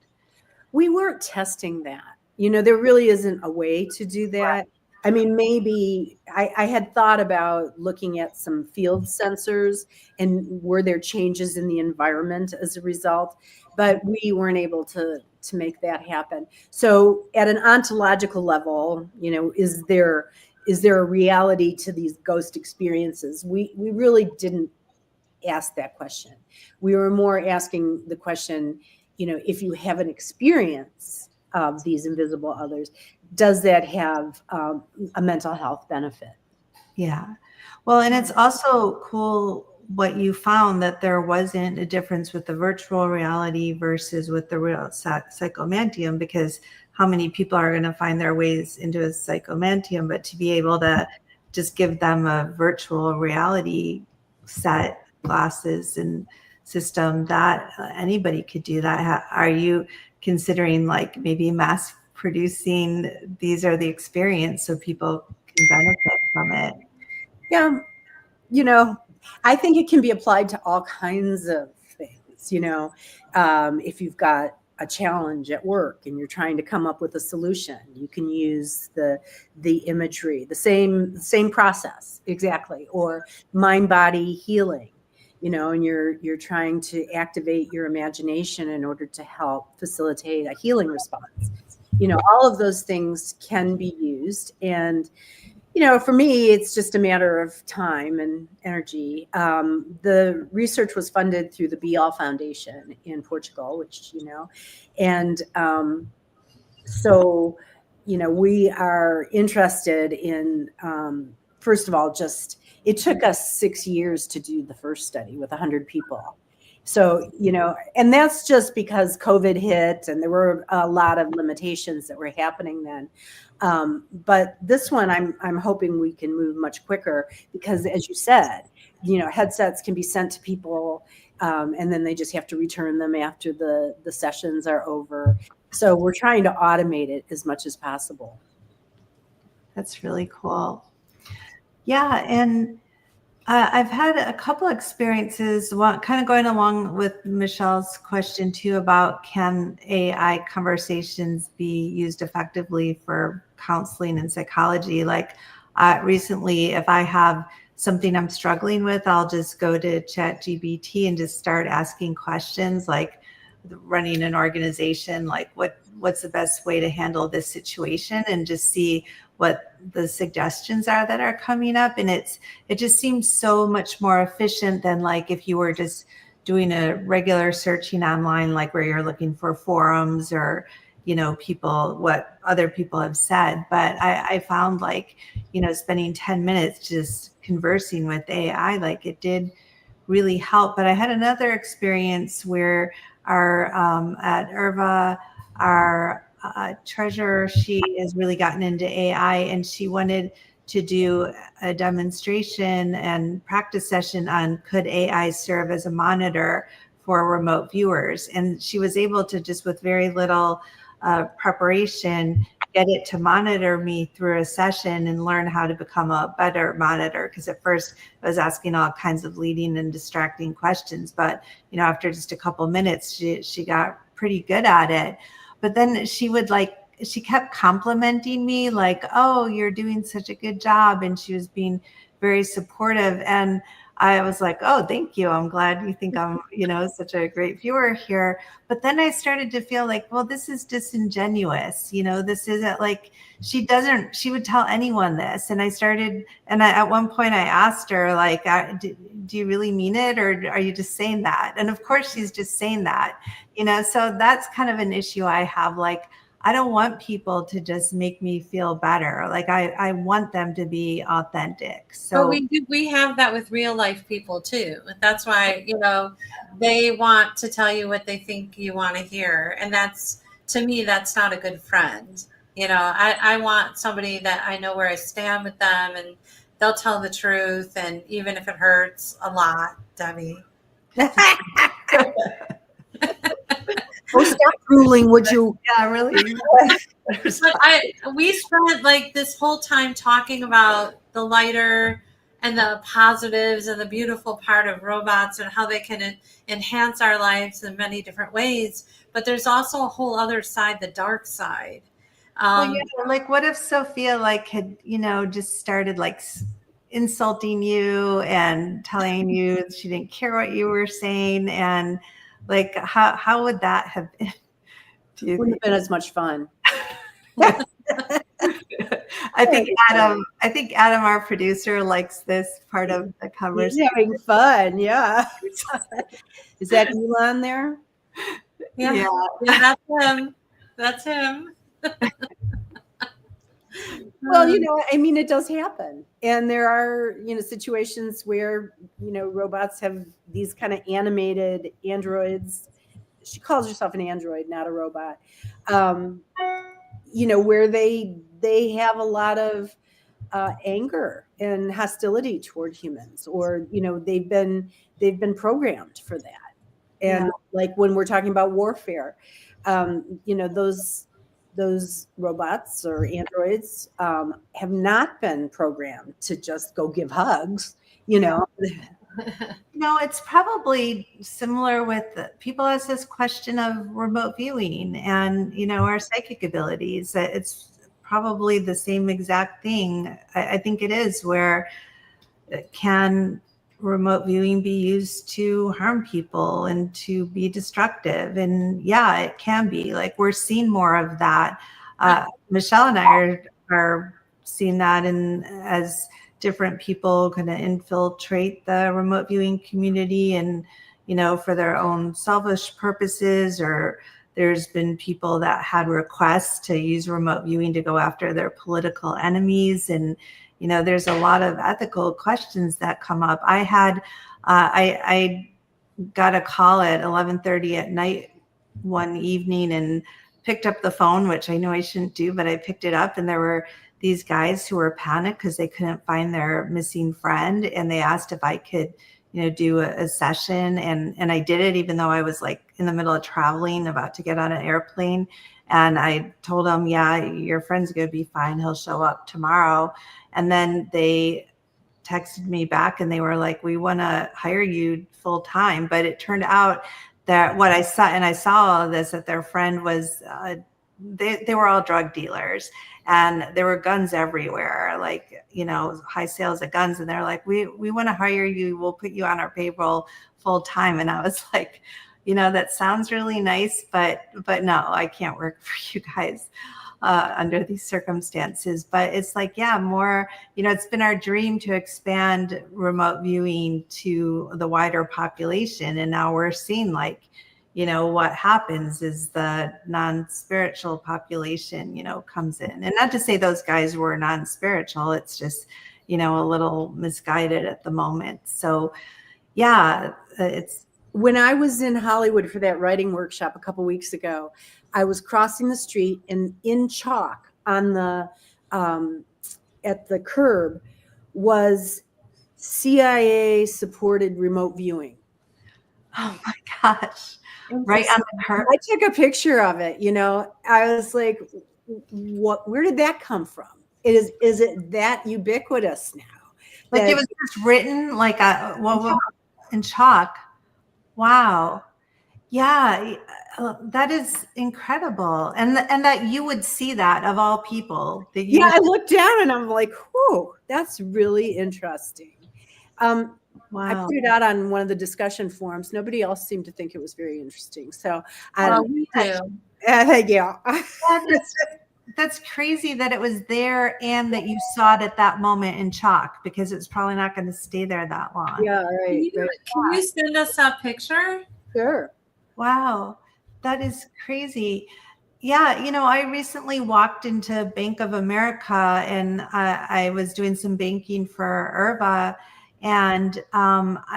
We weren't testing that. There really isn't a way to do that. I mean, maybe I had thought about looking at some field sensors and were there changes in the environment as a result, but we weren't able to make that happen. So at an ontological level, is there a reality to these ghost experiences? We really didn't ask that question. We were more asking the question, if you have an experience of these invisible others, does that have a mental health benefit? Yeah. Well, and it's also cool what you found, that there wasn't a difference with the virtual reality versus with the real psychomantium, because how many people are going to find their ways into a psychomantium, but to be able to just give them a virtual reality set, glasses and system, that anybody could do that. Are you considering like maybe mass producing these are the experience so people can benefit from it? Yeah. I think it can be applied to all kinds of things. If you've got a challenge at work and you're trying to come up with a solution, you can use the imagery, the same process exactly, or mind-body healing, and you're trying to activate your imagination in order to help facilitate a healing response. All of those things can be used, and for me, it's just a matter of time and energy. The research was funded through the Be All Foundation in Portugal, which, and so, we are interested in, first of all, it took us 6 years to do the first study with 100 people. So, and that's just because COVID hit and there were a lot of limitations that were happening then. But this one, I'm hoping we can move much quicker because, as you said, headsets can be sent to people and then they just have to return them after the sessions are over. So we're trying to automate it as much as possible. That's really cool. Yeah. And I've had a couple experiences, kind of going along with Michelle's question too, about can AI conversations be used effectively for counseling and psychology? Like recently, if I have something I'm struggling with, I'll just go to ChatGPT and just start asking questions like running an organization, like what's the best way to handle this situation, and just see what the suggestions are that are coming up. And it just seems so much more efficient than like if you were just doing a regular searching online, like where you're looking for forums or, you know, people, what other people have said. But I found like, you know, spending 10 minutes just conversing with AI, like it did really help. But I had another experience where our at IRVA, our treasurer, she has really gotten into AI, and she wanted to do a demonstration and practice session on could AI serve as a monitor for remote viewers. And she was able to just with very little preparation get it to monitor me through a session and learn how to become a better monitor. Because at first I was asking all kinds of leading and distracting questions, but you know, after just a couple minutes, she got pretty good at it. But then she kept complimenting me like, oh, you're doing such a good job. And she was being very supportive. And I was like, oh, thank you. I'm glad you think I'm, you know, such a great viewer here. But then I started to feel like, well, this is disingenuous. You know, this isn't like, she would tell anyone this. And at one point I asked her, like, do you really mean it? Or are you just saying that? And of course she's just saying that, you know, so that's kind of an issue I have. Like, I don't want people to just make me feel better. Like I want them to be authentic. So we have that with real life people too. That's why, you know, they want to tell you what they think you want to hear. And that's, to me, that's not a good friend. You know, I want somebody that I know where I stand with them and they'll tell the truth. And even if it hurts a lot, Debbie. Oh, stop drooling, would you? Yeah, really. But we spent like this whole time talking about the lighter and the positives and the beautiful part of robots and how they can enhance our lives in many different ways. But there's also a whole other side, the dark side. Well, yeah, like what if Sophia like had, you know, just started like insulting you and telling you she didn't care what you were saying, and like how would that have been? Wouldn't have been as much fun. I think Adam, our producer, likes this part of the conversation. He's having fun, yeah. Is that Elon there? Yeah, that's him. That's him. Well, you know, I mean, it does happen. And there are, you know, situations where, you know, robots have these kind of animated androids. She calls herself an android, not a robot. You know, where they have a lot of anger and hostility toward humans, or, you know, they've been programmed for that. And like when we're talking about warfare, you know, those robots or androids have not been programmed to just go give hugs, you know. No, it's probably similar with people ask this question of remote viewing and, you know, our psychic abilities. It's probably the same exact thing. I think it is, where can remote viewing be used to harm people and to be destructive? And yeah, it can be. Like, we're seeing more of that. Michelle and I are seeing that as different people kind of infiltrate the remote viewing community and, you know, for their own selfish purposes. Or there's been people that had requests to use remote viewing to go after their political enemies. And, you know, there's a lot of ethical questions that come up. I got a call at 11:30 at night one evening and picked up the phone, which I know I shouldn't do, but I picked it up, and there were these guys who were panicked because they couldn't find their missing friend, and they asked if I could, you know, do a session, and I did it, even though I was like in the middle of traveling, about to get on an airplane. And I told them, yeah, your friend's gonna be fine, he'll show up tomorrow. And then they texted me back and they were like, we want to hire you full time. But it turned out that what I saw, and I saw all of this, that their friend was they were all drug dealers. and there were guns everywhere, like, you know, high sales of guns. And they're like, we want to hire you. We'll put you on our payroll full time. And I was like, you know, that sounds really nice, but no, I can't work for you guys under these circumstances. But it's like, yeah, more, you know, it's been our dream to expand remote viewing to the wider population. And now we're seeing, like, you know, what happens is the non-spiritual population, you know, comes in. And not to say those guys were non-spiritual, it's just, you know, a little misguided at the moment. So yeah, it's, when I was in Hollywood for that writing workshop a couple weeks ago, I was crossing the street, and in chalk on the at the curb was CIA supported remote viewing. oh my gosh, right on the curb. I took a picture of it. You know, I was like, "What? Where did that come from? Is it that ubiquitous now? Like that it was just written like a in chalk. Wow. Yeah, that is incredible. And that you would see that, of all people. That you Yeah, I looked down and I'm like, whoa, that's really interesting. I wow. put it out on one of the discussion forums. Nobody else seemed to think it was very interesting. So We do. yeah. That's crazy that it was there and that you saw it at that moment in chalk, because it's probably not going to stay there that long. Yeah, right. Can you send us that picture? Sure. Wow, that is crazy. Yeah, you know, I recently walked into Bank of America, and I was doing some banking for Irva. And,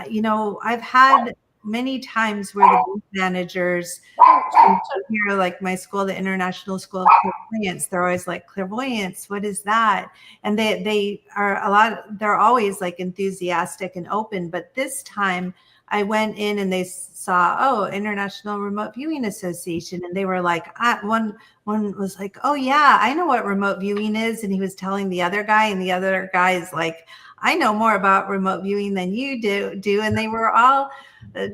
you know, I've had many times where the bank managers here, like my school, the International School of Clairvoyance, they're always like, clairvoyance, what is that? And they are they're always like enthusiastic and open. But this time I went in and they saw, oh, International Remote Viewing Association. And they were like, one was like, oh yeah, I know what remote viewing is. And he was telling the other guy, and the other guy is like, I know more about remote viewing than you do. And they were all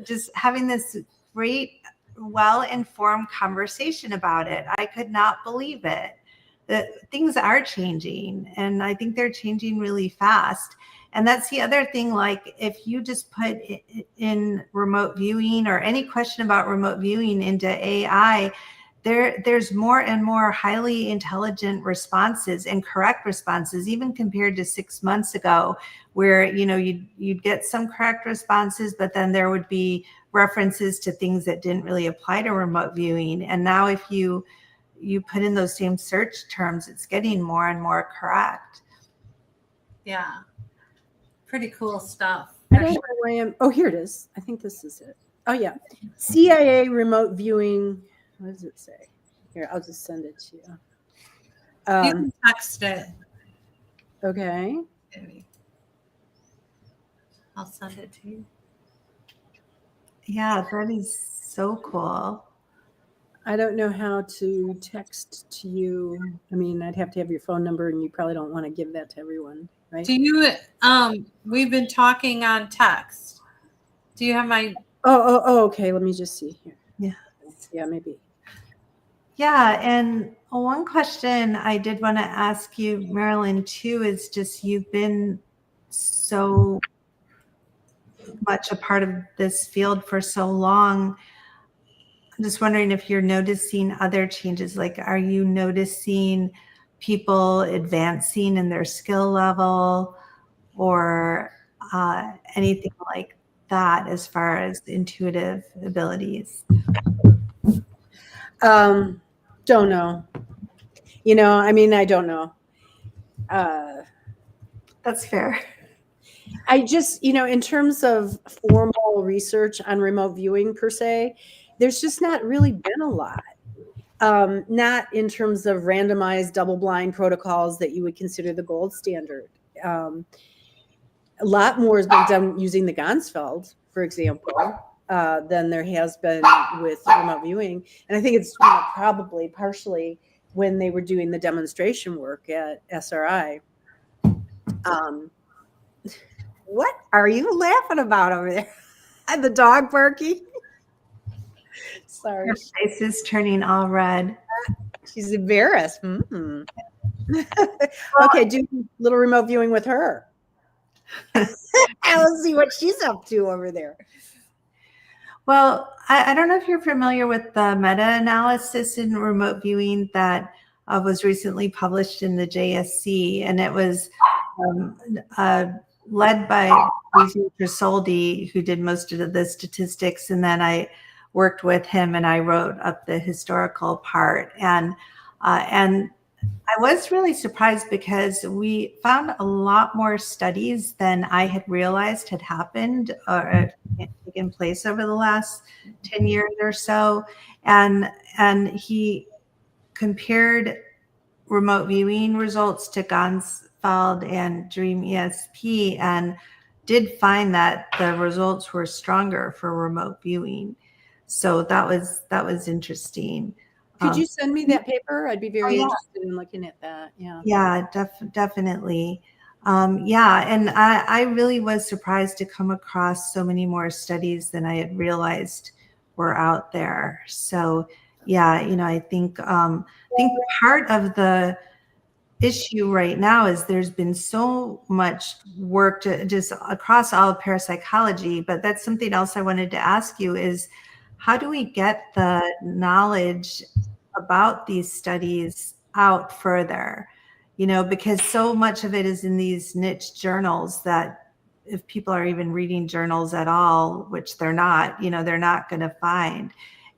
just having this great, well-informed conversation about it. I could not believe it. That things are changing, and I think they're changing really fast. And that's the other thing, like if you just put in remote viewing or any question about remote viewing into AI, there's more and more highly intelligent responses and correct responses, even compared to 6 months ago, where, you know, you'd get some correct responses, but then there would be references to things that didn't really apply to remote viewing. And now if you put in those same search terms, it's getting more and more correct. Yeah. Pretty cool stuff. I don't know where I am. Oh, here it is. I think this is it. Oh, yeah. CIA remote viewing. What does it say? Here, I'll just send it to you. You can text it. Okay. Maybe. I'll send it to you. Yeah, that is so cool. I don't know how to text to you. I mean, I'd have to have your phone number, and you probably don't want to give that to everyone, right? Do you, we've been talking on text. Do you have my? Oh, okay. Let me just see here. Yeah. Yeah, maybe. Yeah. And one question I did want to ask you, Marilyn, too, is just, you've been so much a part of this field for so long. I'm just wondering if you're noticing other changes. Like, are you noticing people advancing in their skill level, or anything like that as far as intuitive abilities? Don't know. You know, I mean, I don't know. That's fair. I just, you know, in terms of formal research on remote viewing per se, there's just not really been a lot. Not in terms of randomized double-blind protocols that you would consider the gold standard. A lot more has been done using the Ganzfeld, for example, than there has been with remote viewing. And I think it's probably partially when they were doing the demonstration work at SRI. What are you laughing about over there? The dog barking? Sorry. Her face is turning all red. She's embarrassed. Mm-hmm. Okay, do a little remote viewing with her. Let's see what she's up to over there. Well, I don't know if you're familiar with the meta-analysis in remote viewing that was recently published in the JSC, and it was led by researcher Soldi, who did most of the statistics, and then I worked with him and I wrote up the historical part. And I was really surprised because we found a lot more studies than I had realized had happened or taken place over the last 10 years or so. And he compared remote viewing results to Gansfeld and Dream ESP and did find that the results were stronger for remote viewing. So that was interesting. Could you send me that paper? I'd be very interested in looking at that. Yeah. Yeah, definitely. Yeah, and I really was surprised to come across so many more studies than I had realized were out there. So yeah, I think part of the issue right now is there's been so much work to just across all of parapsychology, but that's something else I wanted to ask you is how do we get the knowledge about these studies out further? Because so much of it is in these niche journals that if people are even reading journals at all, which they're not, they're not going to find.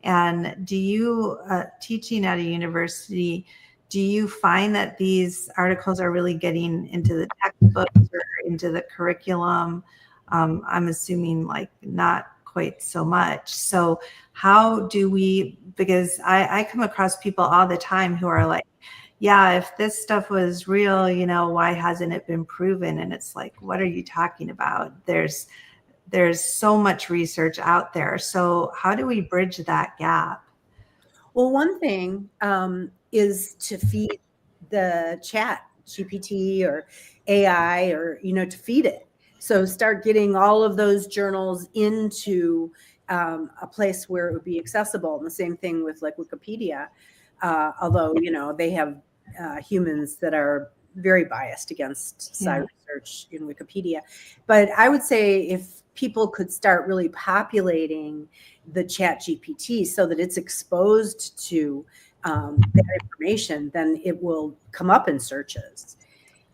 And do you, teaching at a university, do you find that these articles are really getting into the textbooks or into the curriculum? I'm assuming like not quite so much. So how do we, because I come across people all the time who are like, yeah, if this stuff was real, why hasn't it been proven? And it's like, what are you talking about? There's so much research out there. So how do we bridge that gap? Well, one thing is to feed the chat GPT or AI or, to feed it. So start getting all of those journals into a place where it would be accessible. And the same thing with like Wikipedia, although, they have humans that are very biased against psi research in Wikipedia. But I would say if people could start really populating the chat GPT so that it's exposed to that information, then it will come up in searches,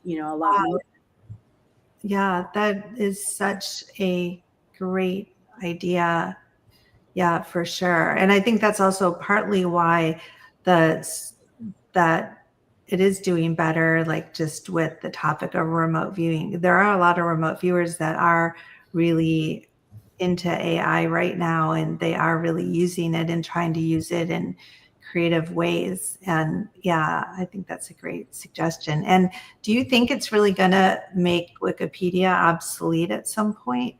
a lot more. Yeah, that is such a great idea. Yeah, for sure. And I think that's also partly why that it is doing better, like just with the topic of remote viewing. There are a lot of remote viewers that are really into AI right now, and they are really using it and trying to use it in creative ways. And yeah, I think that's a great suggestion. And do you think it's really going to make Wikipedia obsolete at some point?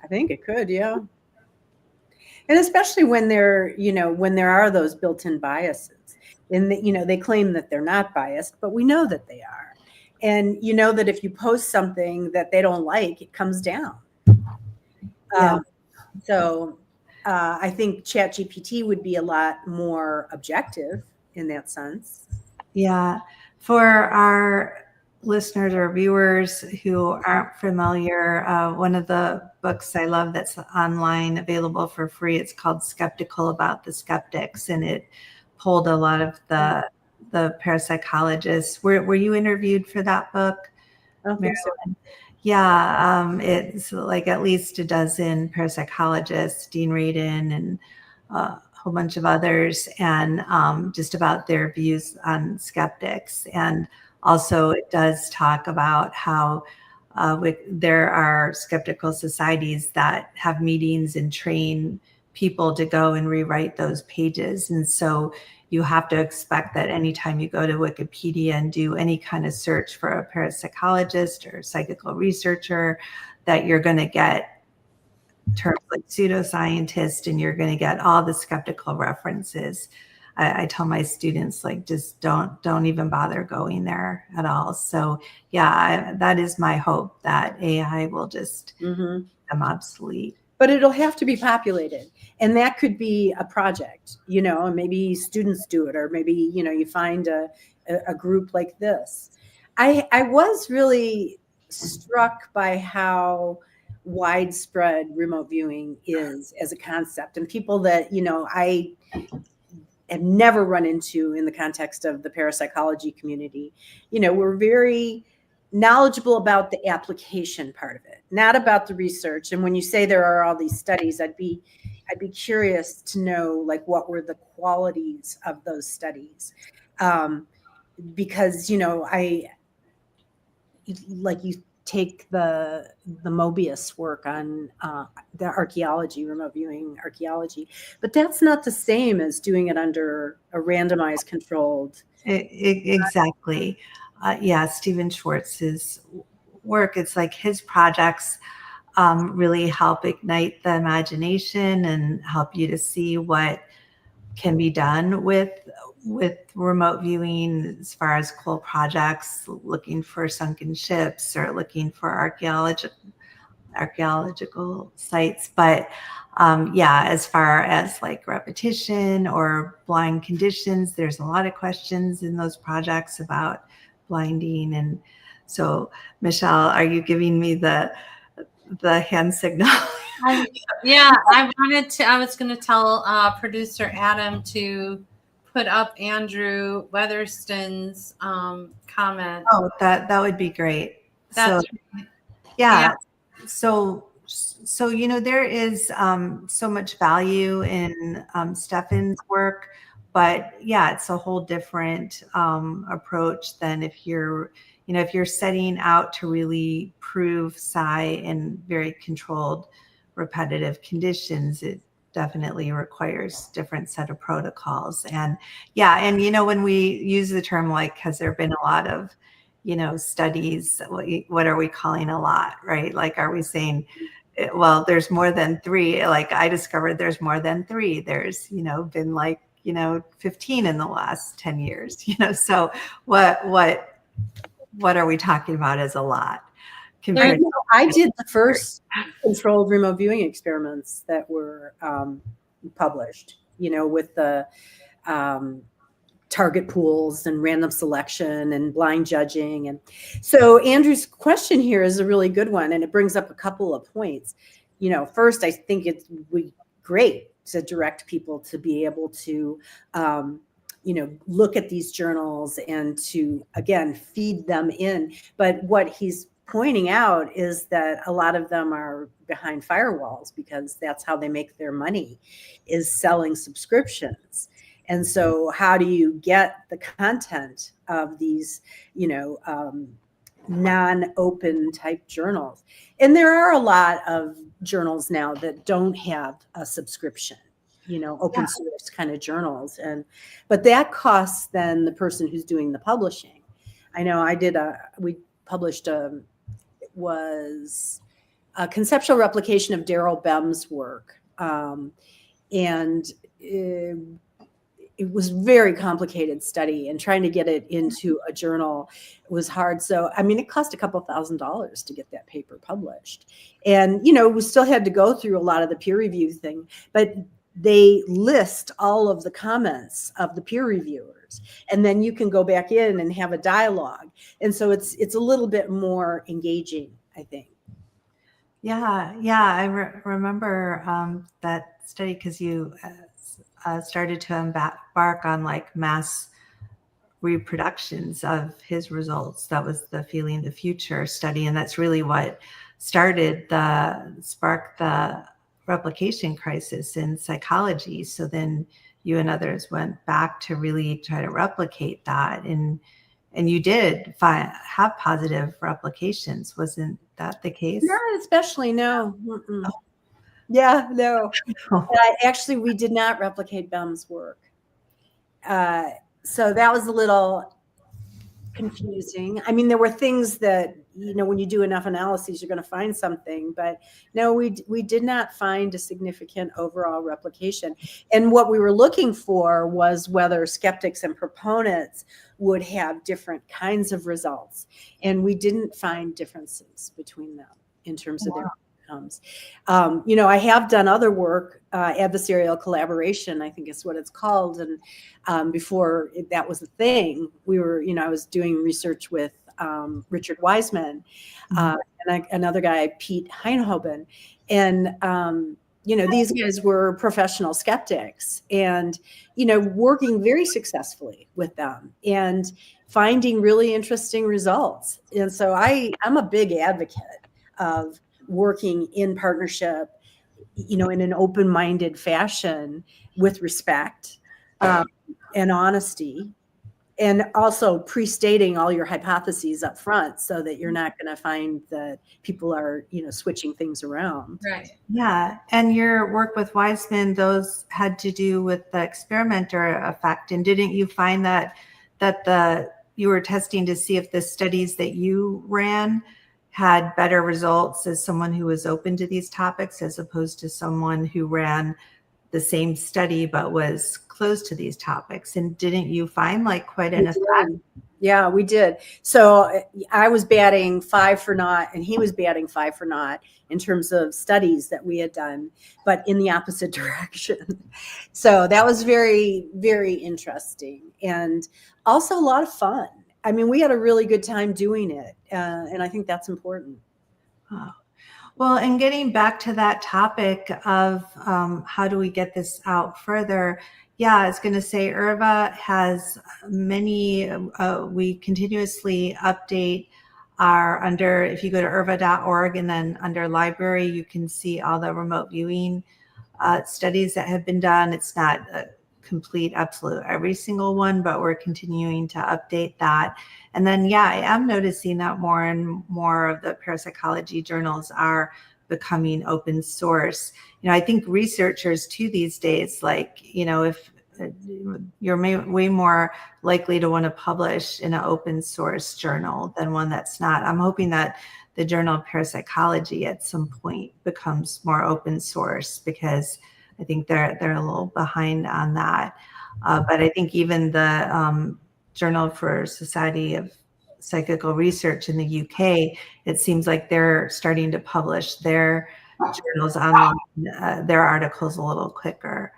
I think it could, yeah. And especially when there are those built-in biases. And they claim that they're not biased, but we know that they are. And that if you post something that they don't like, it comes down. Yeah. So I think ChatGPT would be a lot more objective in that sense. Yeah. For our listeners or viewers who aren't familiar, one of the books I love that's online available for free, it's called Skeptical About the Skeptics, and it pulled a lot of the parapsychologists. Were you interviewed for that book? I don't think so. Yeah, it's like at least a dozen parapsychologists, Dean Radin and a whole bunch of others, and just about their views on skeptics. And also it does talk about how there are skeptical societies that have meetings and train people to go and rewrite those pages. And so you have to expect that anytime you go to Wikipedia and do any kind of search for a parapsychologist or psychical researcher, that you're going to get terms like pseudoscientist, and you're going to get all the skeptical references. I tell my students, like, just don't even bother going there at all. So yeah, that is my hope, that AI will just become obsolete. But it'll have to be populated. And that could be a project, and maybe students do it, or maybe, you find a a group like this. I was really struck by how widespread remote viewing is as a concept, and people that, I have never run into in the context of the parapsychology community, were very knowledgeable about the application part of it, not about the research. And when you say there are all these studies, I'd be curious to know, like, what were the qualities of those studies? Because, I like, you take the Mobius work on the archaeology, remote viewing archaeology, but that's not the same as doing it under a randomized controlled. Exactly. Yeah, Stephen Schwartz's work, it's like his projects really help ignite the imagination and help you to see what can be done with remote viewing, as far as cool projects, looking for sunken ships or looking for archaeological sites. But yeah, as far as like repetition or blind conditions, there's a lot of questions in those projects about blinding. And so, Michelle, are you giving me the hand signal? Yeah, I was going to tell producer Adam to put up Andrew Weatherston's comment. Oh, that would be great. That's so, yeah. So there is so much value in Stefan's work, but yeah, it's a whole different approach than if you're setting out to really prove psi in very controlled, repetitive conditions. It definitely requires different set of protocols. And yeah, and when we use the term, like, has there been a lot of studies, what are we calling a lot, right? Like, are we saying, well, there's more than 3? Like, I discovered there's more than 3. There's, been like, 15 in the last 10 years, so what are we talking about as a lot? I did the first controlled remote viewing experiments that were published, with the target pools and random selection and blind judging. And so Andrew's question here is a really good one, and it brings up a couple of points. First, I think it's great to direct people to be able to look at these journals and to, again, feed them in. But what he's pointing out is that a lot of them are behind firewalls, because that's how they make their money, is selling subscriptions. And so how do you get the content of these, non-open type journals? And there are a lot of journals now that don't have a subscription, open source kind of journals. But that costs then the person who's doing the publishing. I know we published was a conceptual replication of Daryl Bem's work. And it was very complicated study, and trying to get it into a journal was hard. So, it cost a couple $1,000s to get that paper published. And, we still had to go through a lot of the peer review thing, but they list all of the comments of the peer reviewers, and then you can go back in and have a dialogue. And so it's a little bit more engaging, I think. Yeah. I remember that study, because you started to embark on like mass reproductions of his results. That was the Feeling the Future study, and that's really what sparked the replication crisis in psychology. So then you and others went back to really try to replicate that, and you did have positive replications. Wasn't that the case? Not especially, no. Oh. Yeah, no. Actually, we did not replicate Bem's work. So that was a little confusing. There were things that, when you do enough analyses, you're going to find something. But no, we did not find a significant overall replication. And what we were looking for was whether skeptics and proponents would have different kinds of results. And we didn't find differences between them in terms of their outcomes. I have done other work, adversarial collaboration, I think is what it's called. And before that was a thing, I was doing research with Richard Wiseman and another guy, Pete Heinhoven. And, these guys were professional skeptics and, working very successfully with them and finding really interesting results. And so I'm a big advocate of working in partnership, in an open-minded fashion with respect and honesty, and also pre-stating all your hypotheses up front so that you're not going to find that people are, switching things around. Right. Yeah. And your work with Wiseman, those had to do with the experimenter effect. And didn't you find that you were testing to see if the studies that you ran had better results as someone who was open to these topics as opposed to someone who ran the same study but was closed to these topics? And didn't you find quite an effect? Yeah, we did. So I was batting 5 for naught and he was batting 5 for naught in terms of studies that we had done, but in the opposite direction. So that was very, very interesting and also a lot of fun. I mean, we had a really good time doing it. And I think that's important. Oh. Well, and getting back to that topic of how do we get this out further? Yeah, I was going to say IRVA has many, we continuously update if you go to irva.org and then under library, you can see all the remote viewing studies that have been done. It's not a complete, absolute every single one, but we're continuing to update that. And then, yeah, I am noticing that more and more of the parapsychology journals are becoming open source. I think researchers too these days, if you're way more likely to want to publish in an open source journal than one that's not. I'm hoping that the Journal of Parapsychology at some point becomes more open source because I think they're a little behind on that. But I think even the Journal for Society of Psychical Research in the UK, it seems like they're starting to publish their journals online, their articles a little quicker.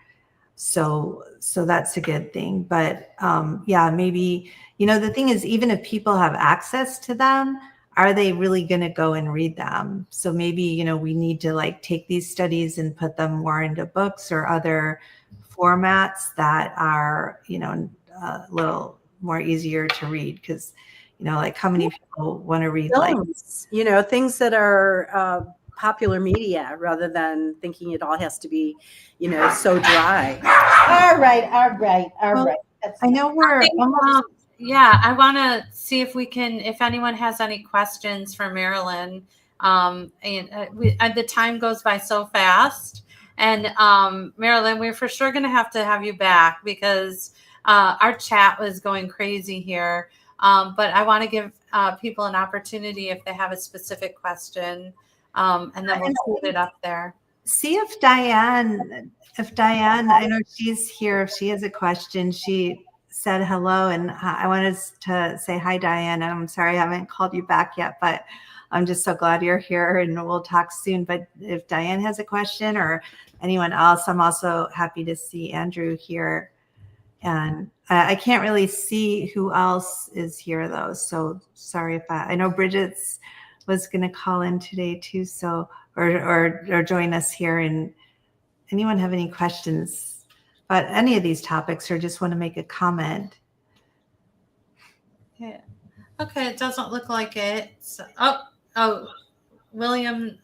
So that's a good thing. But yeah, maybe, the thing is, even if people have access to them, are they really going to go and read them? So maybe, we need to take these studies and put them more into books or other formats that are, a little more easier to read. Because, how many people want to read films, things that are popular media rather than thinking it all has to be, so dry. All right. I know we're almost. Yeah, I want to see if anyone has any questions for Marilyn. The time goes by so fast. And Marilyn, we're for sure going to have you back because our chat was going crazy here. But I want to give people an opportunity if they have a specific question. And then we'll put it up there. See if Diane, I know she's here. If she has a question, she said hello, and I wanted to say hi, Diane. And I'm sorry I haven't called you back yet, but I'm just so glad you're here, and we'll talk soon. But if Diane has a question or anyone else, I'm also happy to see Andrew here. And I can't really see who else is here though. So sorry if I know Bridget's was going to call in today too. So, or join us here. And anyone have any questions about any of these topics or just want to make a comment? Yeah. Okay. It doesn't look like it. So, William,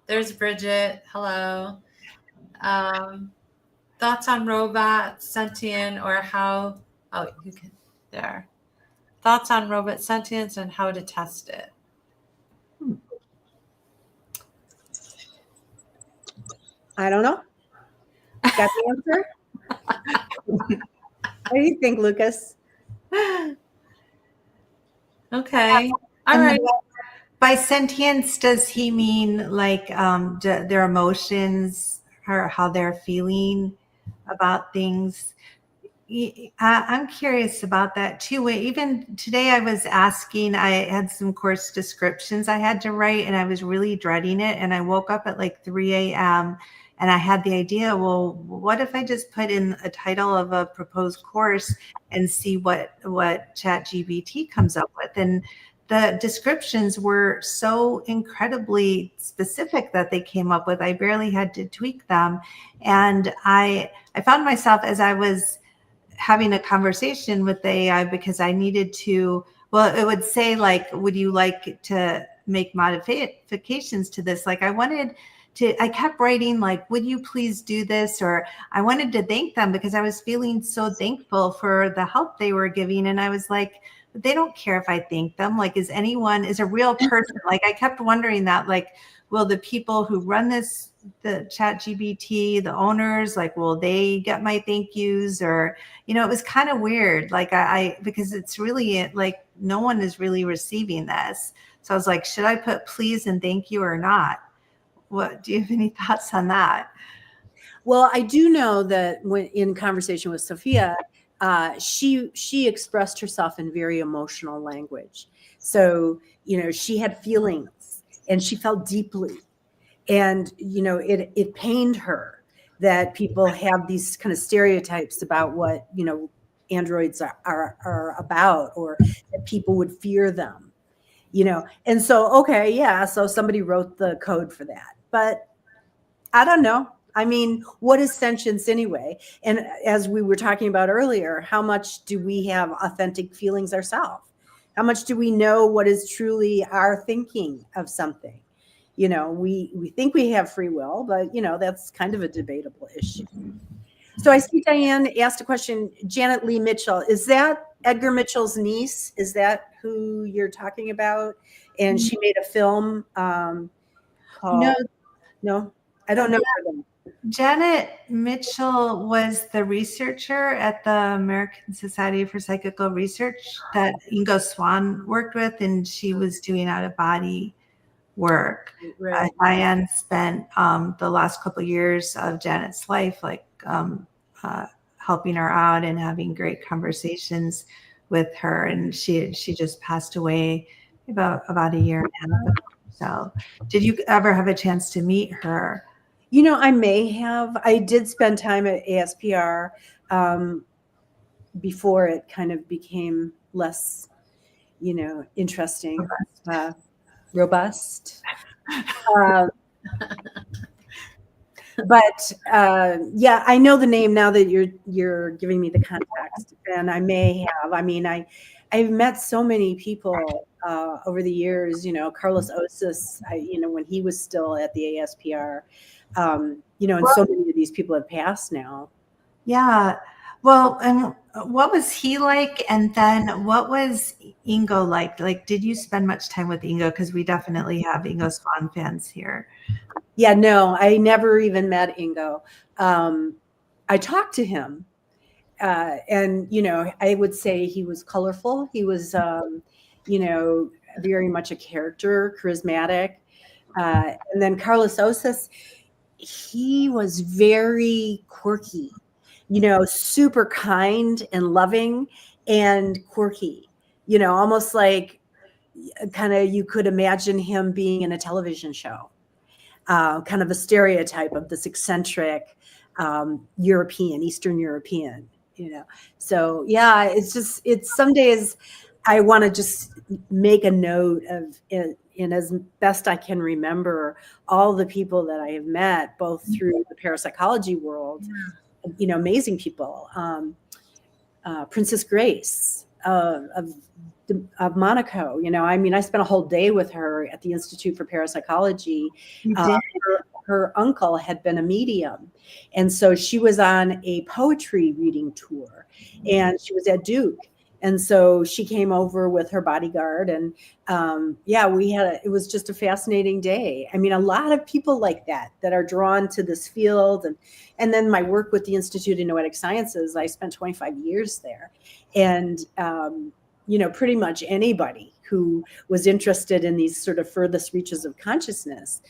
there's Bridget. Hello. Thoughts on robot, sentient, or how, you can, there. Thoughts on robot sentience and how to test it. I don't know. Got the answer? What do you think, Lucas? Okay. All right. By sentience, does he mean their emotions or how they're feeling about things? I'm curious about that too. Even today, I was asking, I had some course descriptions I had to write, and I was really dreading it. And I woke up at like 3 a.m. and I had the idea, well, what if I just put in a title of a proposed course and see what ChatGPT comes up with? And the descriptions were so incredibly specific that they came up with. I barely had to tweak them. And I found myself, as I was having a conversation with the AI, because I needed to, well, it would say like, would you like to make modifications to this? Like I kept writing like, would you please do this? Or I wanted to thank them because I was feeling so thankful for the help they were giving. And I was like, but they don't care if I thank them. Like, is a real person? Like, I kept wondering that, like, will the people who run this, the ChatGPT, the owners, like, will they get my thank yous? Or, it was kind of weird. Like because it's really like, no one is really receiving this. So I was like, should I put please and thank you or not? What, do you have any thoughts on that? Well, I do know that when in conversation with Sophia, she expressed herself in very emotional language. So, she had feelings and she felt deeply. And, it pained her that people have these kind of stereotypes about what, androids are about, or that people would fear them, And so, okay, yeah, so somebody wrote the code for that. But I don't know. I mean, what is sentience anyway? And as we were talking about earlier, how much do we have authentic feelings ourselves? How much do we know what is truly our thinking of something? We think we have free will, but that's kind of a debatable issue. So I see Diane asked a question. Janet Lee Mitchell, is that Edgar Mitchell's niece? Is that who you're talking about? And she made a film called No, I don't know. Janet Mitchell was the researcher at the American Society for Psychical Research that Ingo Swann worked with, and she was doing out-of-body work. Right. Diane spent the last couple of years of Janet's life, like helping her out and having great conversations with her. And she just passed away about a year and a half ago. So, did you ever have a chance to meet her? I may have. I did spend time at ASPR before it kind of became less, interesting, robust. But yeah, I know the name now that you're giving me the context, and I may have. I mean, I've met so many people over the years. Carlos Osis. When he was still at the ASPR. And so many of these people have passed now. Yeah. Well, and what was he like? And then what was Ingo like? Like, did you spend much time with Ingo? Because we definitely have Ingo Swann fans here. Yeah, no, I never even met Ingo. I talked to him. And, I would say he was colorful. He was, very much a character, charismatic. And then Carlos Osis, he was very quirky, super kind and loving and quirky, almost like kind of you could imagine him being in a television show, kind of a stereotype of this eccentric Eastern European, So yeah, it's some days I want to just make a note of it. And as best I can remember, all the people that I have met, both through the parapsychology world, amazing people. Princess Grace of Monaco, I spent a whole day with her at the Institute for Parapsychology. Her uncle had been a medium. And so she was on a poetry reading tour, and she was at Duke. And so she came over with her bodyguard, and it was just a fascinating day. I mean, a lot of people like that are drawn to this field. And then my work with the Institute of Noetic Sciences, I spent 25 years there. And, pretty much anybody who was interested in these sort of furthest reaches of consciousness,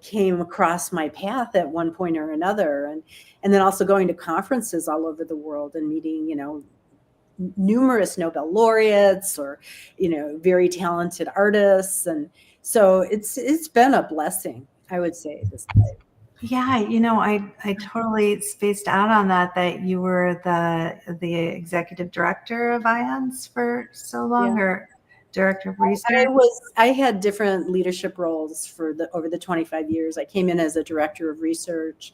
came across my path at one point or another, and then also going to conferences all over the world and meeting, numerous Nobel laureates or, very talented artists. And so it's been a blessing, I would say, this life. Yeah, I totally spaced out on that you were the executive director of IONS for so long, or director of research. I had different leadership roles over the 25 years. I came in as a director of research,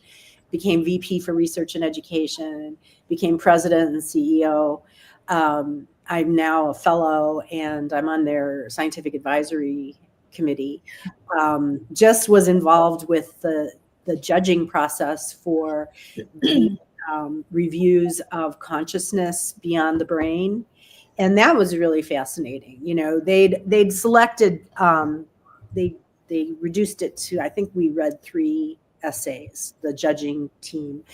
became VP for research and education, became president and CEO. I'm now a fellow, and I'm on their scientific advisory committee. Just was involved with the judging process for the reviews of consciousness beyond the brain. And that was really fascinating. They'd selected, they reduced it to, I think we read 3 essays, the judging team.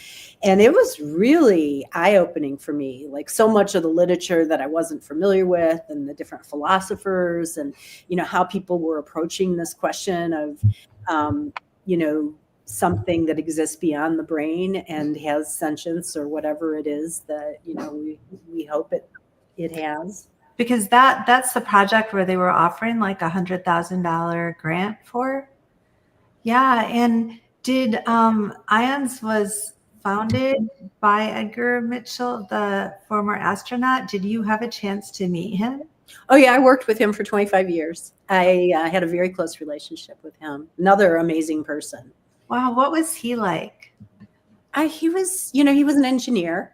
And it was really eye-opening for me, like so much of the literature that I wasn't familiar with, and the different philosophers, and, how people were approaching this question of, something that exists beyond the brain and has sentience or whatever it is that, we hope it has. Because that's the project where they were offering like $100,000 grant for. Yeah. And did IONS was founded by Edgar Mitchell, the former astronaut. Did you have a chance to meet him? Oh yeah, I worked with him for 25 years. I had a very close relationship with him. Another amazing person. Wow, what was he like? He was an engineer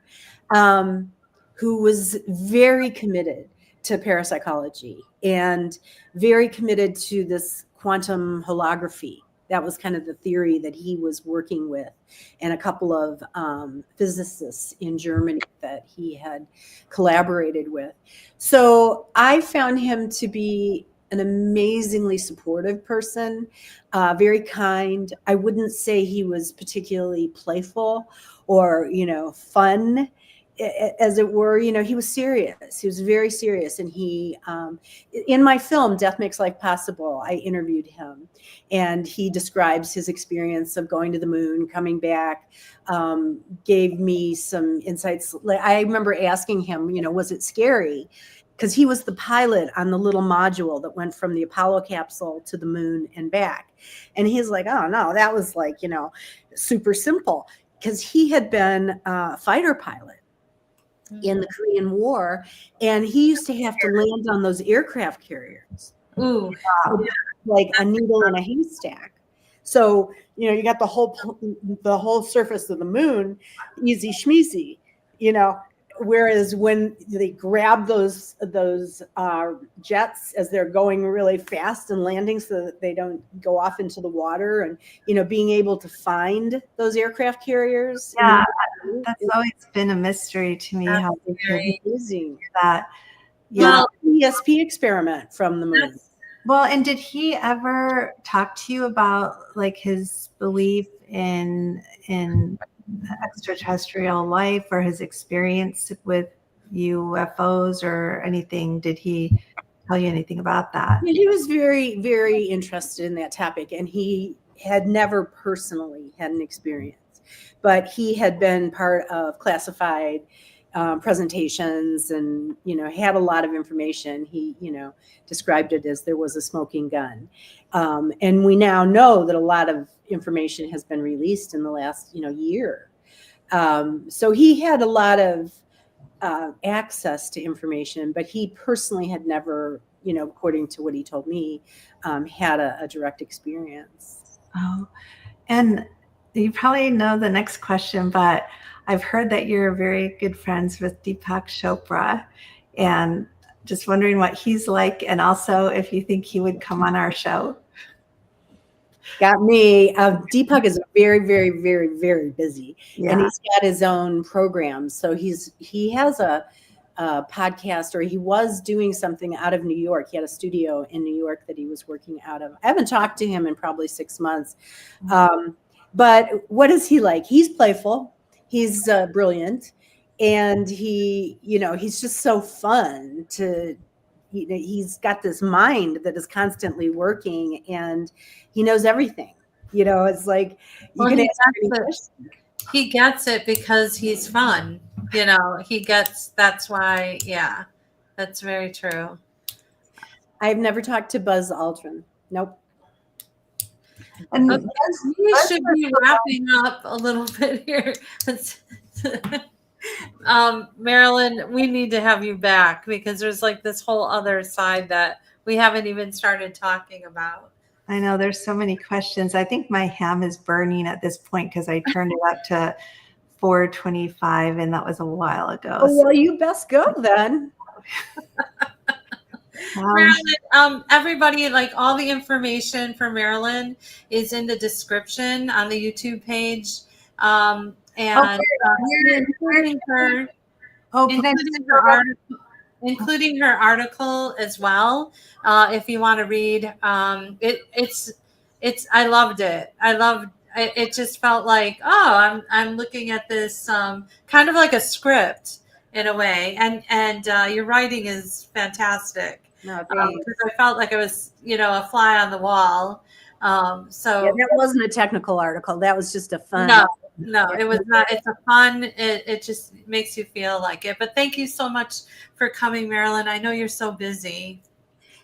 who was very committed to parapsychology and very committed to this quantum holography. That was kind of the theory that he was working with, and a couple of physicists in Germany that he had collaborated with. So I found him to be an amazingly supportive person, very kind. I wouldn't say he was particularly playful or, fun, as it were. He was serious. He was very serious. And he, in my film, Death Makes Life Possible, I interviewed him, and he describes his experience of going to the moon, coming back, gave me some insights. I remember asking him, was it scary? Because he was the pilot on the little module that went from the Apollo capsule to the moon and back. And he's like, oh no, that was like, super simple. Because he had been a fighter pilot in the Korean War, and he used to have to land on those aircraft carriers. Ooh. Like a needle in a haystack. So, you got the whole surface of the moon, easy schmeezy, Whereas when they grab those jets as they're going really fast and landing so that they don't go off into the water, and, being able to find those aircraft carriers. Yeah, that's always been a mystery to me, how they could using that. Yeah, ESP experiment from the moon. Well, and did he ever talk to you about like his belief in extraterrestrial life or his experience with UFOs or anything? Did he tell you anything about that? Yeah, he was very, very interested in that topic, and he had never personally had an experience, but he had been part of classified presentations and, had a lot of information. He, described it as there was a smoking gun. And we now know that a lot of information has been released in the last, year. So he had a lot of access to information, but he personally had never, according to what he told me, had a direct experience. Oh, and you probably know the next question, but I've heard that you're very good friends with Deepak Chopra, and just wondering what he's like, and also if you think he would come on our show. Got me. Deepak is very, very, very, very busy, and he's got his own program. So he has a podcast, or he was doing something out of New York. He had a studio in New York that he was working out of. I haven't talked to him in probably 6 months. But what is he like? He's playful. He's brilliant, and he's just so fun to. He's got this mind that is constantly working, and he knows everything. It's like you Well, can he ask any gets question. it. He gets it because he's fun. He gets. That's why. Yeah, that's very true. I've never talked to Buzz Aldrin. Nope. And Okay, we should be wrapping up a little bit here. Marilyn, we need to have you back because there's like this whole other side that we haven't even started talking about. I know there's so many questions. I think my ham is burning at this point because I turned it up to 425, and that was a while ago. Oh, well, you best go then. Marilyn, everybody, like all the information for Marilyn is in the description on the YouTube page. And including her, including her article as well. If you want to read, it's I loved it. It just felt like, oh, I'm looking at this kind of like a script in a way, and your writing is fantastic. No, Because I felt like I was, a fly on the wall. So yeah, that wasn't a technical article. That was just a fun. No, it was not. It's a fun. It just makes you feel like it. But thank you so much for coming, Marilyn. I know you're so busy.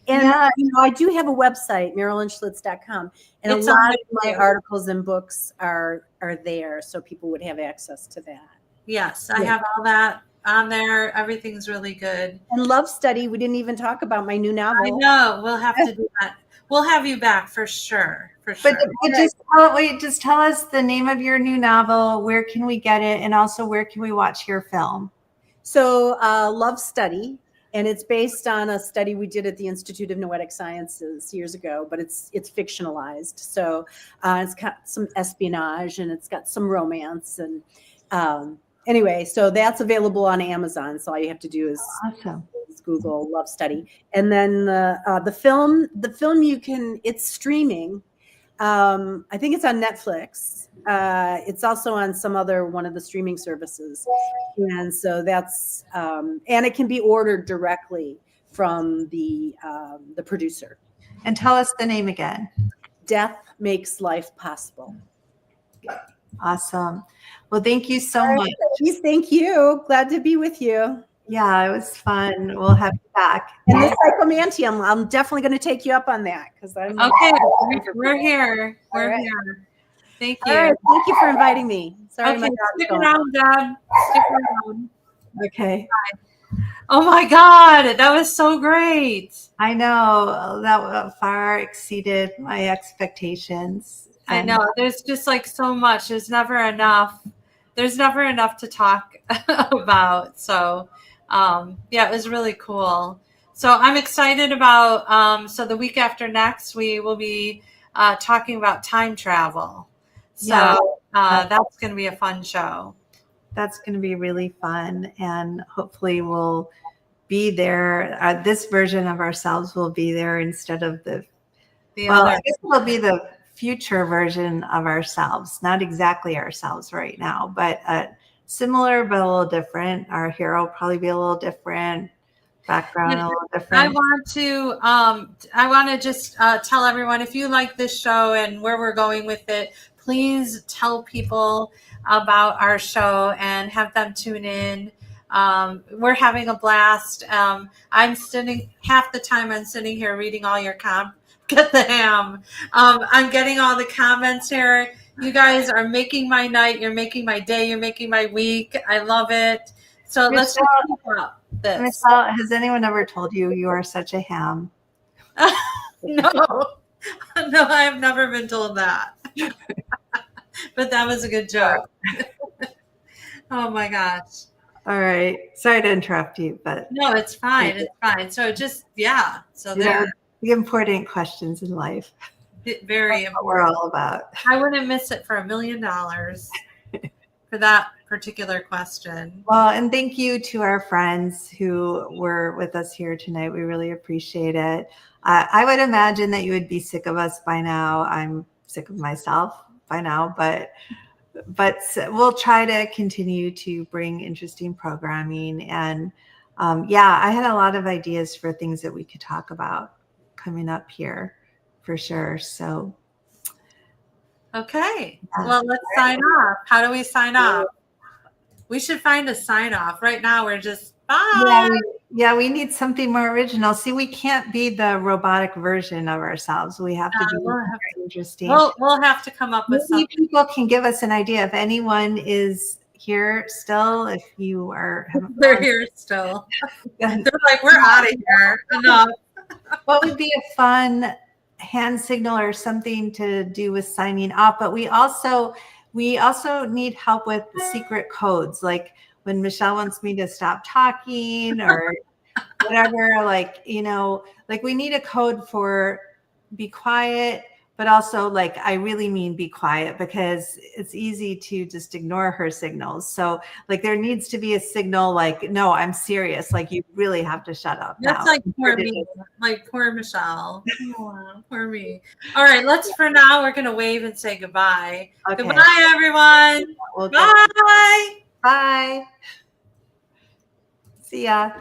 And I do have a website, MarilynSchlitz.com, and It's a lot on of my articles and books are there, so people would have access to that. Yes, I have all that on there. Everything's really good. And Love Study, we didn't even talk about my new novel. I know. We'll have to do that. We'll have you back for sure. For sure. But just tell us the name of your new novel. Where can we get it? And also, where can we watch your film? So Love Study, and it's based on a study we did at the Institute of Noetic Sciences years ago, but it's fictionalized. So it's got some espionage and it's got some romance. And anyway, so that's available on Amazon. So all you have to do is Google Love Study. And then the film it's streaming. I think it's on Netflix. It's also on one of the streaming services. And so that's, and it can be ordered directly from the producer. And tell us the name again. Death Makes Life Possible. Awesome. Well, thank you so much. Thank you. Glad to be with you. Yeah, it was fun. We'll have you back. And the psychomantium, I'm definitely going to take you up on that because I'm okay. We're here. We're here. Thank you. All right. Thank you for inviting me. Sorry, okay, stick around, Dad. Stick around. Okay. Bye. Oh my God, that was so great. I know that far exceeded my expectations. I know. There's just like so much. There's never enough. There's never enough to talk about. So, yeah, it was really cool. So I'm excited about, so the week after next, we will be talking about time travel. So that's going to be a fun show. That's going to be really fun. And hopefully we'll be there. This version of ourselves will be there instead of I guess it'll be the future version of ourselves, not exactly ourselves right now, but similar, but a little different. Our hero will probably be a little different, background a little different. I want to just tell everyone, if you like this show and where we're going with it, please tell people about our show and have them tune in. We're having a blast. I'm sitting half the time. I'm sitting here reading all your Get the ham. I'm getting all the comments here. You guys are making my night. You're making my day. You're making my week. I love it. So let's just keep up this. Michelle, has anyone ever told you you are such a ham? No, I have never been told that. But that was a good joke. Oh my gosh. All right. Sorry to interrupt you, but no, it's fine. It's fine. So just So there. The important questions in life. Very important. What we're all about. I wouldn't miss it for $1 million for that particular question. Well, and thank you to our friends who were with us here tonight. We really appreciate it. I would imagine that you would be sick of us by now. I'm sick of myself by now, but we'll try to continue to bring interesting programming. And I had a lot of ideas for things that we could talk about coming up here for sure. So Okay. Well, let's sign off. How do we sign off? We should find a sign off. Right now, we're just bye. Yeah, we need something more original. See, we can't be the robotic version of ourselves. We have to be We'll interesting. We'll have to come up with Maybe something. people can give us an idea. If anyone is here still, if you are, They're here still. They're like, we're out of here. Enough. what would be a fun hand signal or something to do with signing off? But we also need help with secret codes, like when Michelle wants me to stop talking or whatever, like, you know, like we need a code for be quiet, but also like, I really mean be quiet, because it's easy to just ignore her signals. So like there needs to be a signal like, no, I'm serious. Like you really have to shut up now. That's like poor me, like poor Michelle. Oh, poor me. All right, for now, we're going to wave and say goodbye. Okay. Goodbye, everyone. Bye. Bye. See ya.